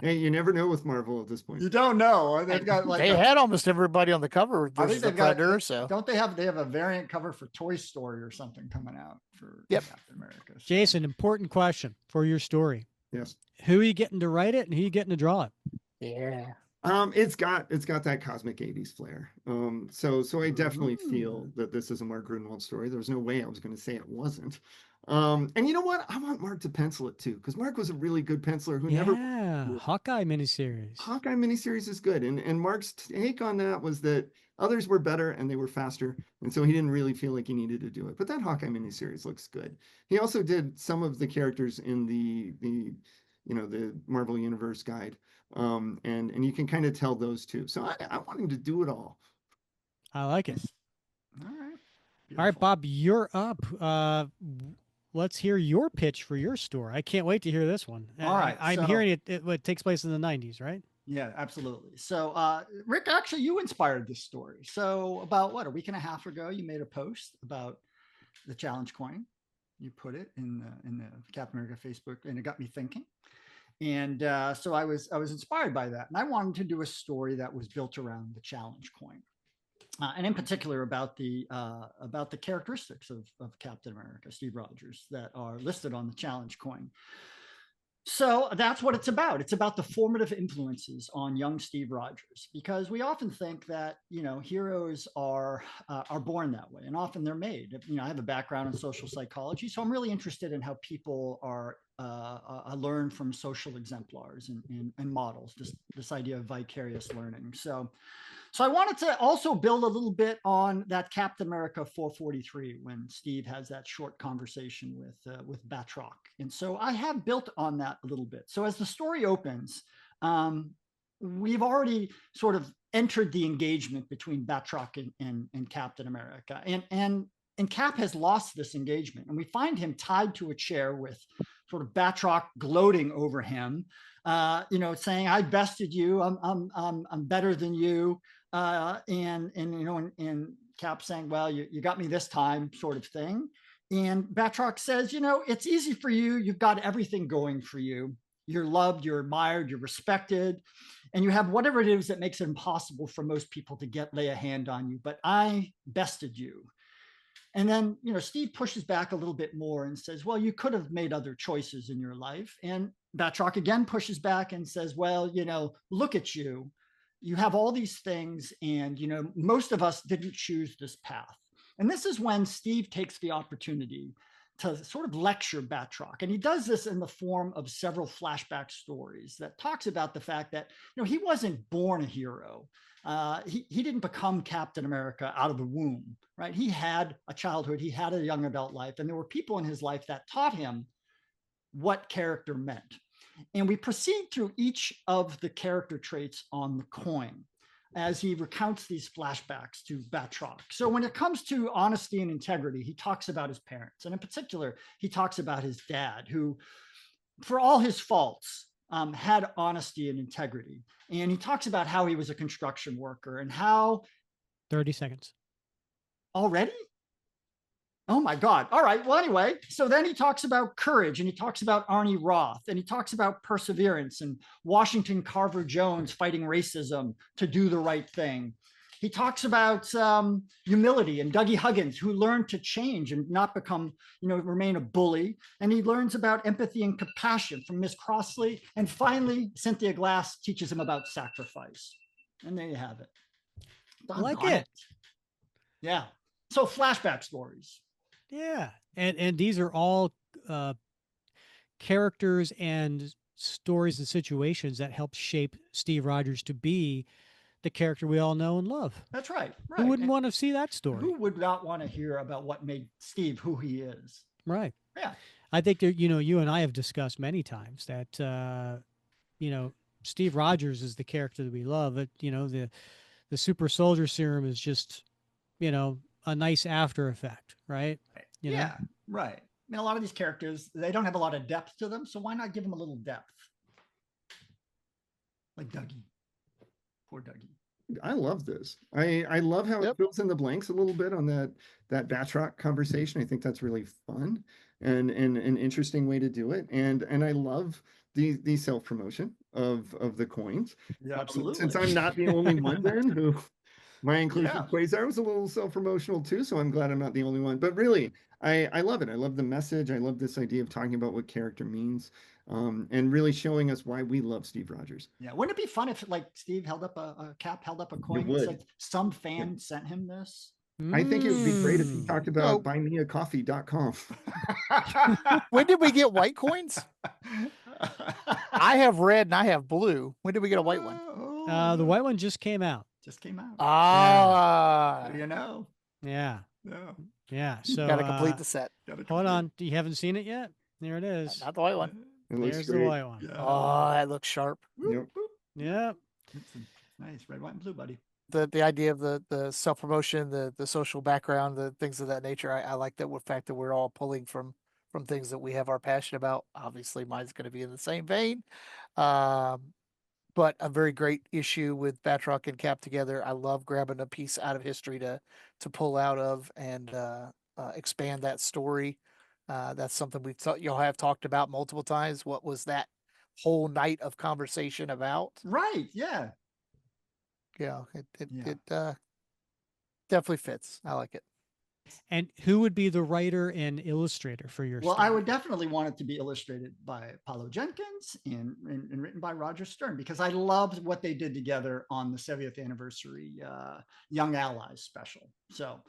Hey, you never know with Marvel at this point. You don't know. They've got they had almost everybody on the cover. I think they've got Predator, so don't they have a variant cover for Toy Story or something coming out for Captain America? So. Jason, important question for your story. Yes. Who are you getting to write it and who are you getting to draw it? Yeah. It's got that cosmic 80s flair. So I definitely feel that this is a Mark Gruenwald story. There was no way I was going to say it wasn't. And you know what? I want Mark to pencil it too, because Mark was a really good penciler who never. Hawkeye miniseries. Hawkeye miniseries is good, and Mark's take on that was that others were better and they were faster, and so he didn't really feel like he needed to do it. But that Hawkeye miniseries looks good. He also did some of the characters in the Marvel Universe guide, and you can kind of tell those too. So I want him to do it all. I like it. All right. Beautiful. All right, Bob, you're up. Let's hear your pitch for your story. I can't wait to hear this one. All right. I'm hearing it takes place in the 90s, right? Yeah, absolutely. So, Rick, actually, you inspired this story. So about a week and a half ago, you made a post about the challenge coin. You put it in the Captain America Facebook, and it got me thinking. And so I was inspired by that. And I wanted to do a story that was built around the challenge coin. And in particular about the characteristics of Captain America, Steve Rogers, that are listed on the challenge coin. So that's what it's about. It's about the formative influences on young Steve Rogers, because we often think that, heroes are born that way, and often they're made. I have a background in social psychology, so I'm really interested in how people are I learn from social exemplars and models, just this idea of vicarious learning. So I wanted to also build a little bit on that Captain America 443 when Steve has that short conversation with Batroc. And so I have built on that a little bit. So as the story opens, we've already sort of entered the engagement between Batroc and Captain America. And Cap has lost this engagement. And we find him tied to a chair with sort of Batroc gloating over him, saying, "I bested you. I'm better than you." And Cap saying, "Well, you got me this time," sort of thing. And Batroc says, "It's easy for you. You've got everything going for you. You're loved, you're admired, you're respected, and you have whatever it is that makes it impossible for most people to lay a hand on you. But I bested you." And then, Steve pushes back a little bit more and says, "Well, you could have made other choices in your life." And Batroc again pushes back and says, "Well, look at you. You have all these things, and, most of us didn't choose this path." And this is when Steve takes the opportunity to sort of lecture Batroc. And he does this in the form of several flashback stories that talks about the fact that, he wasn't born a hero. He didn't become Captain America out of the womb, right? He had a childhood, he had a young adult life, and there were people in his life that taught him what character meant. And we proceed through each of the character traits on the coin as he recounts these flashbacks to Batroc. So when it comes to honesty and integrity, he talks about his parents. And in particular, he talks about his dad, who, for all his faults, had honesty and integrity. And he talks about how he was a construction worker and how... 30 seconds. Already? Oh my God. All right. Well, anyway, so then he talks about courage, and he talks about Arnie Roth, and he talks about perseverance and Washington Carver Jones fighting racism to do the right thing. He talks about humility and Dougie Huggins, who learned to change and not become, remain a bully. And he learns about empathy and compassion from Miss Crossley. And finally, Cynthia Glass teaches him about sacrifice. And there you have it. I like it. Yeah. So flashback stories. Yeah. And these are all characters and stories and situations that help shape Steve Rogers to be the character we all know and love. That's right. Who wouldn't want to see that story? Who would not want to hear about what made Steve who he is? Right. Yeah. I think that, you and I have discussed many times that, Steve Rogers is the character that we love. The super soldier serum is just, a nice after effect, right? Yeah, right. I mean, a lot of these characters, they don't have a lot of depth to them, so why not give them a little depth? Like Dougie. Poor Dougie. I love this. I love how it fills in the blanks a little bit on that Batroc conversation. I think that's really fun and an interesting way to do it. And I love the self-promotion of the coins. Yeah, absolutely. Since I'm not the only one then who my inclusion of Quasar was a little self-promotional too, so I'm glad I'm not the only one. But really, I love it. I love the message. I love this idea of talking about what character means, and really showing us why we love Steve Rogers. Yeah, wouldn't it be fun if, like, Steve held up Cap held up a coin and said some fan sent him this? I think it would be great if he talked about buymeacoffee.com. When did we get white coins? I have red and I have blue. When did we get a white one? The white one just came out. Ah, you know. Yeah. No. Yeah. So gotta complete the set. Hold on. You haven't seen it yet? There it is. Not the white one. There's the white one. Yeah. Oh, that looks sharp. Yep. Yep. Nice red, white, and blue, buddy. The idea of the self promotion, the social background, the things of that nature. I like that fact that we're all pulling from things that we have our passion about. Obviously, mine's going to be in the same vein. But a very great issue with Batroc and Cap together. I love grabbing a piece out of history to pull out of and expand that story. That's something y'all have talked about multiple times. What was that whole night of conversation about? Right. Yeah. Yeah. It definitely fits. I like it. And who would be the writer and illustrator for your story? I would definitely want it to be illustrated by Paulo Jenkins and written by Roger Stern, because I loved what they did together on the 70th anniversary Young Allies special. So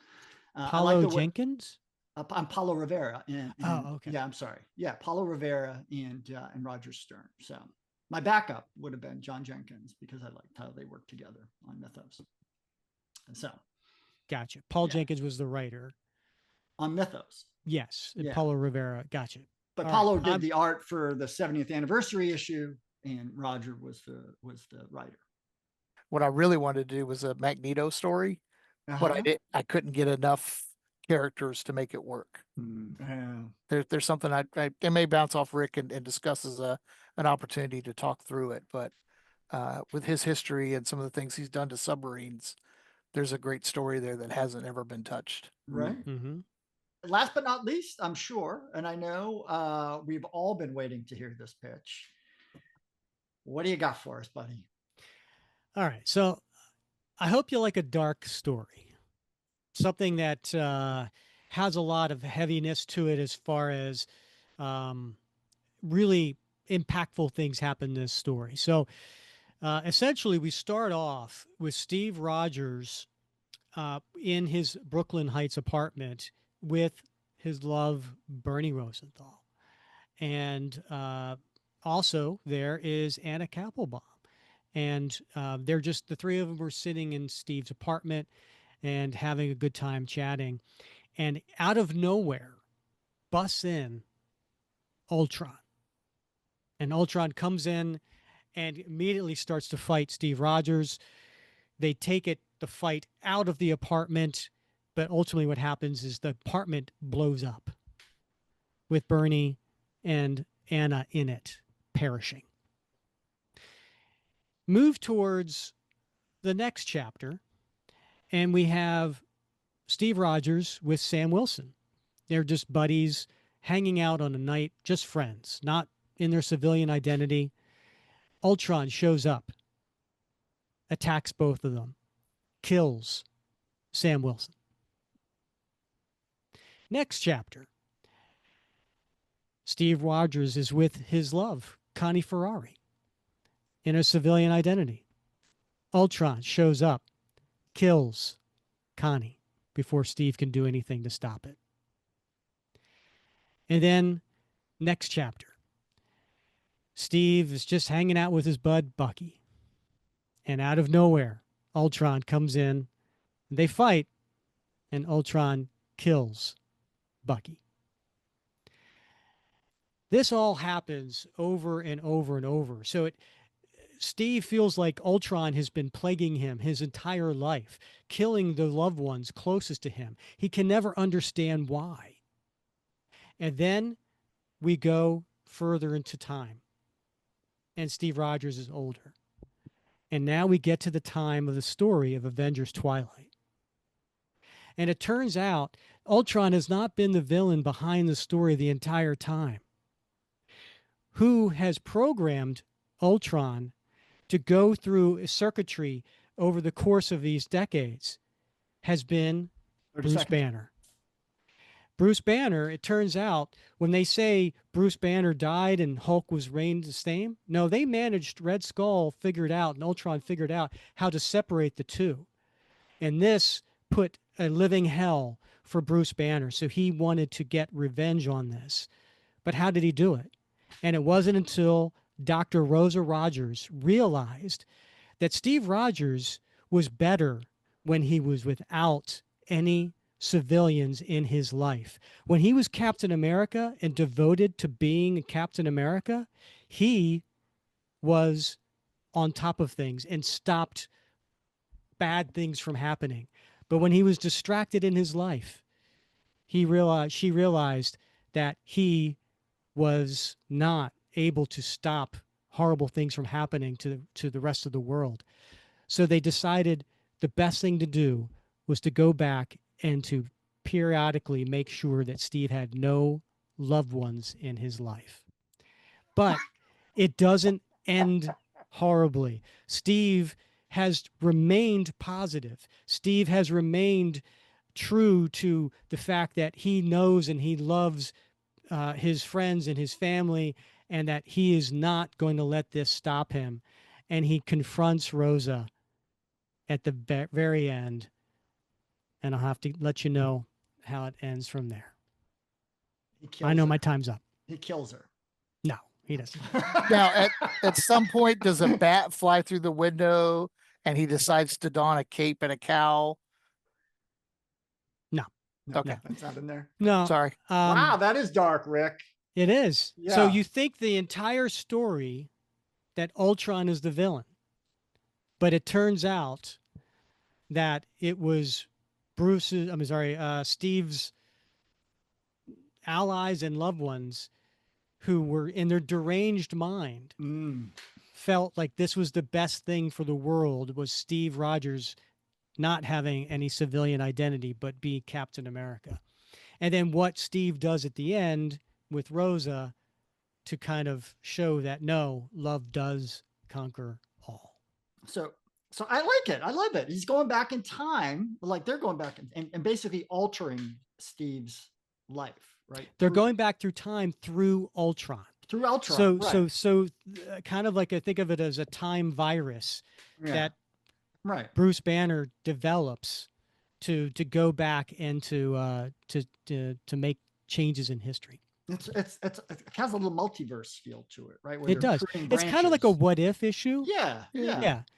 Paulo Jenkins? I'm Paulo Rivera. Okay. Yeah, I'm sorry. Yeah, Paulo Rivera and Roger Stern. So my backup would have been John Jenkins because I liked how they worked together on Mythos. And so, gotcha. Paul Jenkins was the writer on Mythos. Yes, Paulo Rivera. Gotcha. But Paulo did the art for the 70th anniversary issue, and Roger was the writer. What I really wanted to do was a Magneto story, but I couldn't get enough characters to make it work. There's something I may bounce off Rick and discuss as an opportunity to talk through it, but with his history and some of the things he's done to submarines, there's a great story there that hasn't ever been touched. Right. Mm-hmm. Last but not least, I'm sure, and I know we've all been waiting to hear this pitch. What do you got for us, buddy? All right. So I hope you like a dark story, something that has a lot of heaviness to it as far as really impactful things happen in this story. So essentially, we start off with Steve Rogers in his Brooklyn Heights apartment with his love, Bernie Rosenthal. And also there is Anna Kappelbaum. And they're just, the three of them were sitting in Steve's apartment and having a good time chatting. And out of nowhere, busts in Ultron. And Ultron comes in and immediately starts to fight Steve Rogers. They take the fight out of the apartment, but ultimately what happens is the apartment blows up with Bernie and Anna in it, perishing. Move towards the next chapter, and we have Steve Rogers with Sam Wilson. They're just buddies hanging out on a night, just friends, not in their civilian identity. Ultron shows up, attacks both of them, kills Sam Wilson. Next chapter, Steve Rogers is with his love, Connie Ferrari, in a civilian identity. Ultron shows up, kills Connie before Steve can do anything to stop it. And then next chapter, Steve is just hanging out with his bud Bucky. And out of nowhere, Ultron comes in, they fight, and Ultron kills Bucky. This all happens over and over and over. So Steve feels like Ultron has been plaguing him his entire life, killing the loved ones closest to him. He can never understand why. And then we go further into time, and Steve Rogers is older. And now we get to the time of the story of Avengers Twilight. And it turns out Ultron has not been the villain behind the story the entire time. Who has programmed Ultron to go through a circuitry over the course of these decades has been Bruce Banner. Bruce Banner, it turns out, when they say Bruce Banner died and Hulk was reigned the same, no, they managed, Red Skull figured out, and Ultron figured out how to separate the two. And this put a living hell for Bruce Banner, so he wanted to get revenge on this. But how did he do it? And it wasn't until Dr. Rosa Rogers realized that Steve Rogers was better when he was without any civilians in his life. When he was Captain America and devoted to being Captain America, he was on top of things and stopped bad things from happening. But when he was distracted in his life, she realized that he was not able to stop horrible things from happening to the rest of the world. So they decided the best thing to do was to go back and to periodically make sure that Steve had no loved ones in his life. But it doesn't end horribly. Steve has remained positive. Steve has remained true to the fact that he knows and he loves his friends and his family, and that he is not going to let this stop him. And he confronts Rosa at the very end, and I'll have to let you know how it ends from there. I know my time's up. He kills her. No, he doesn't. Now, at some point, does a bat fly through the window and he decides to don a cape and a cowl? No. Okay. That's not in there. No. Sorry. Wow, that is dark, Rick. It is. Yeah. So you think the entire story that Ultron is the villain, but it turns out that it was Steve's allies and loved ones who were in their deranged mind felt like this was the best thing for the world, was Steve Rogers not having any civilian identity but be Captain America. And then what Steve does at the end with Rosa to kind of show that no, love does conquer all. So I like it. I love it. He's going back in time, like they're going back and basically altering Steve's life, right? They're going back through time through Ultron. Through Ultron. So kind of like I think of it as a time virus that Bruce Banner develops to go back and to make changes in history. It has a little multiverse feel to it, right? Where it does. It's kind of like a what if issue. Yeah.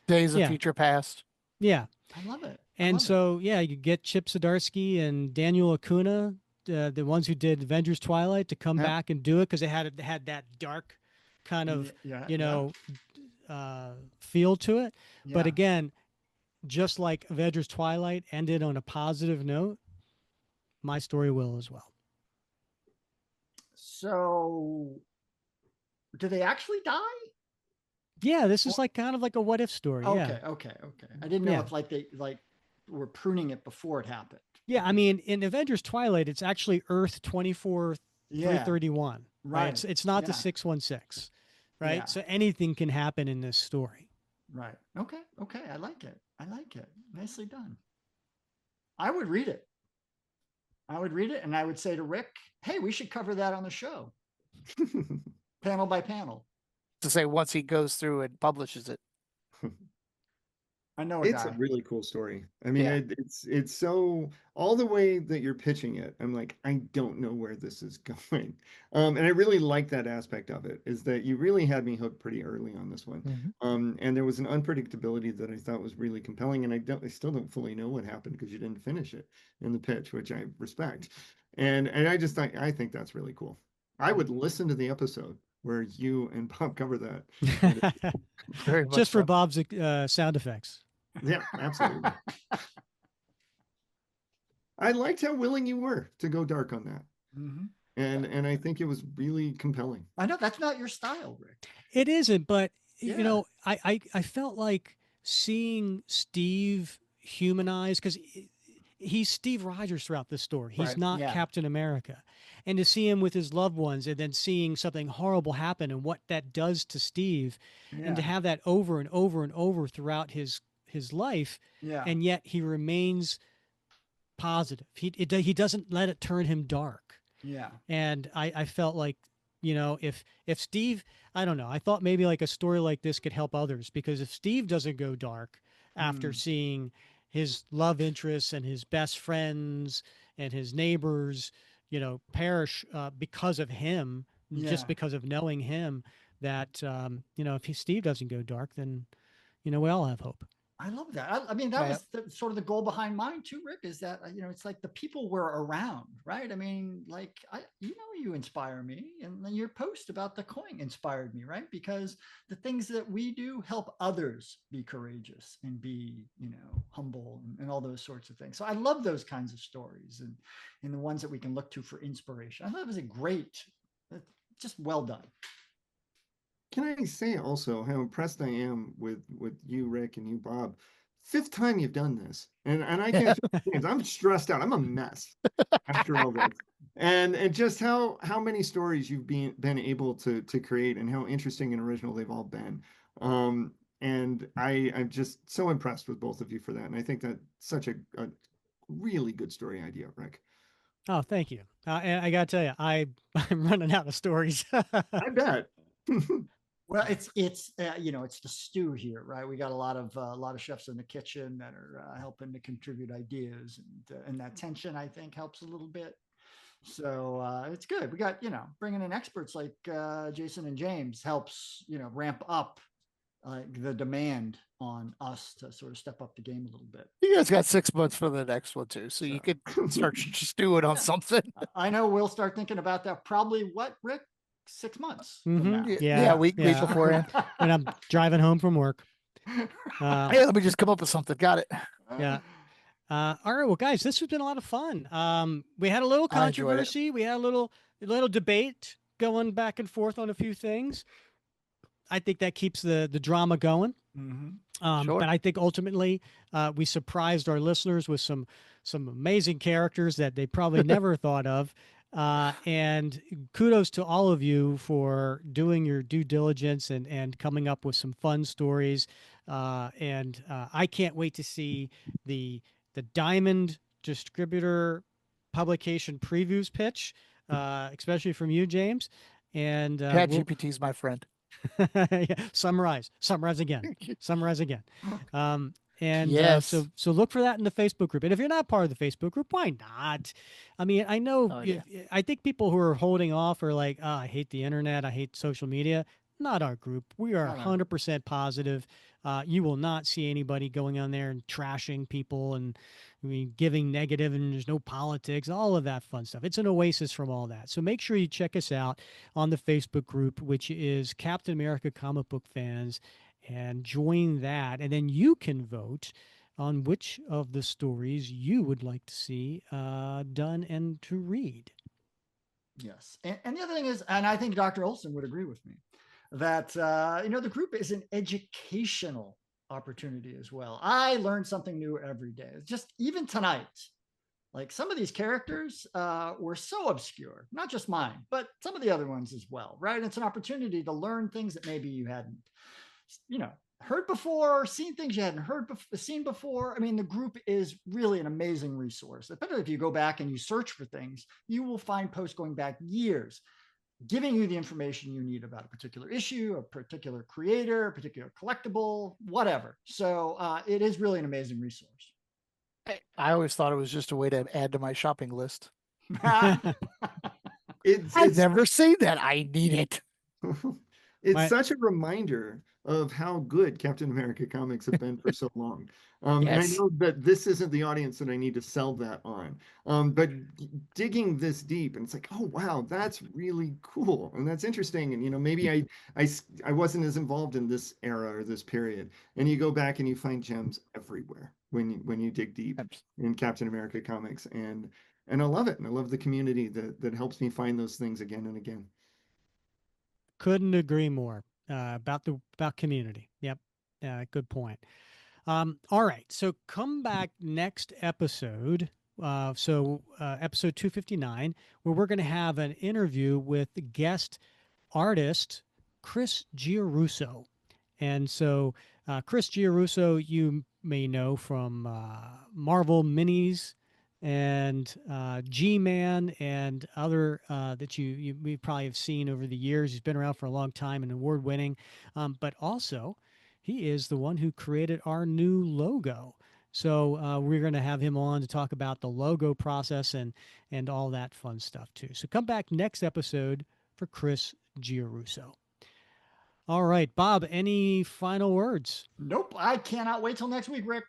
Days of Future Past. Yeah. I love it. You get Chip Zdarsky and Daniel Acuna, the ones who did Avengers Twilight, to come back and do it because they had that dark kind of feel to it. Yeah. But again, just like Avengers Twilight ended on a positive note, my story will as well. So, do they actually die? Yeah, this is like kind of like a what if story. Okay. I didn't know if they were pruning it before it happened. Yeah, I mean, in Avengers Twilight, it's actually Earth 24-331. Right. It's not the 616. Right. Yeah. So anything can happen in this story. Right. Okay. I like it. Nicely done. I would read it. And I would say to Rick, hey, we should cover that on the show. Panel by panel. To say once he goes through and publishes it. I know it's a really cool story. I mean, it's so all the way that you're pitching it. I'm like, I don't know where this is going. And I really like that aspect of it, is that you really had me hooked pretty early on this one. Mm-hmm. And there was an unpredictability that I thought was really compelling. And I still don't fully know what happened because you didn't finish it in the pitch, which I respect. And I think that's really cool. I would listen to the episode where you and Bob cover that. Just for Bob's sound effects. Yeah, absolutely. I liked how willing you were to go dark on that. Mm-hmm. And I think it was really compelling. I know that's not your style, Rick. It isn't, but I felt like seeing Steve humanized, because he's Steve Rogers throughout this story. He's not Captain America. And to see him with his loved ones and then seeing something horrible happen and what that does to Steve, and to have that over and over and over throughout his life, and yet he remains positive. He doesn't let it turn him dark. Yeah. And I felt like, if Steve, I don't know, I thought maybe like a story like this could help others, because if Steve doesn't go dark after seeing his love interests and his best friends and his neighbors, perish because of him, just because of knowing him, that, if Steve doesn't go dark, then, we all have hope. I love that. I mean, that was sort of the goal behind mine too, Rick, is that, it's like the people were around, right? I mean, like, you inspire me, and then your post about the coin inspired me, right? Because the things that we do help others be courageous and be, humble and all those sorts of things. So I love those kinds of stories and the ones that we can look to for inspiration. I thought it was just well done. Can I say also how impressed I am with you, Rick, and you, Bob? 5th time you've done this, and I can't. I'm stressed out. I'm a mess after all this, and just how many stories you've been able to create, and how interesting and original they've all been. And I'm just so impressed with both of you for that, and I think that's such a really good story idea, Rick. Oh, thank you. And I got to tell you, I'm running out of stories. I bet. Well, it's it's the stew here, right? We got a lot of chefs in the kitchen that are helping to contribute ideas, and that tension, I think, helps a little bit. So it's good. We got, bringing in experts like Jason and James helps, ramp up the demand on us to sort of step up the game a little bit. You guys got 6 months for the next one too, so you could start stewing on something. I know we'll start thinking about that probably, what, Rick? 6 months from Mm-hmm. now. Yeah, week beforehand. When I'm driving home from work. Hey, let me just come up with something. Got it. Yeah. All right, well, guys, this has been a lot of fun. We had a little controversy. We had a little debate going back and forth on a few things. I think that keeps the drama going. Mm-hmm. Sure. But I think ultimately we surprised our listeners with some amazing characters that they probably never thought of. And kudos to all of you for doing your due diligence and coming up with some fun stories. And I can't wait to see the Diamond distributor publication previews pitch, especially from you, James. And ChatGPT's my friend. Yeah, summarize again. And yes. So look for that in the Facebook group. And if you're not part of the Facebook group, why not? I mean, I know, I think people who are holding off are like, oh, I hate the internet, I hate social media. Not our group. We are 100% positive. You will not see anybody going on there and trashing people and giving negative, and there's no politics, all of that fun stuff. It's an oasis from all that. So make sure you check us out on the Facebook group, which is Captain America Comic Book Fans, and join that. And then you can vote on which of the stories you would like to see done and to read. Yes. And the other thing is, and I think Dr. Olsen would agree with me, that, the group is an educational opportunity as well. I learn something new every day. Just even tonight, like some of these characters were so obscure, not just mine, but some of the other ones as well, right? It's an opportunity to learn things that maybe you hadn't, heard before, seen things you hadn't seen before. I mean, the group is really an amazing resource. Especially if you go back and you search for things, you will find posts going back years, giving you the information you need about a particular issue, a particular creator, a particular collectible, whatever. So it is really an amazing resource. I always thought it was just a way to add to my shopping list. I've never seen that. I need it. It's such a reminder of how good Captain America comics have been for so long. And I know that this isn't the audience that I need to sell that on. But digging this deep, and it's like, oh, wow, that's really cool. And that's interesting. And, maybe I wasn't as involved in this era or this period. And you go back and you find gems everywhere when you dig deep in Captain America comics. And I love it. And I love the community that helps me find those things again and again. Couldn't agree more about community. Yep. Good point. All right. So come back next episode. Episode 259, where we're going to have an interview with the guest artist, Chris Giarrusso. And so Chris Giarrusso, you may know from Marvel Minis and G-Man and other that you probably have seen over the years. He's been around for a long time and award-winning, but also he is the one who created our new logo. So we're going to have him on to talk about the logo process and all that fun stuff too. So come back next episode for Chris Giarrusso. All right, Bob, any final words? Nope. I cannot wait till next week, Rick.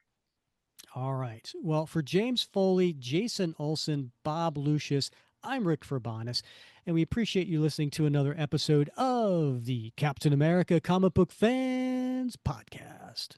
All right. Well, for James Foley, Jason Olsen, Bob Lucius, I'm Rick Verbanis, and we appreciate you listening to another episode of the Captain America Comic Book Fans Podcast.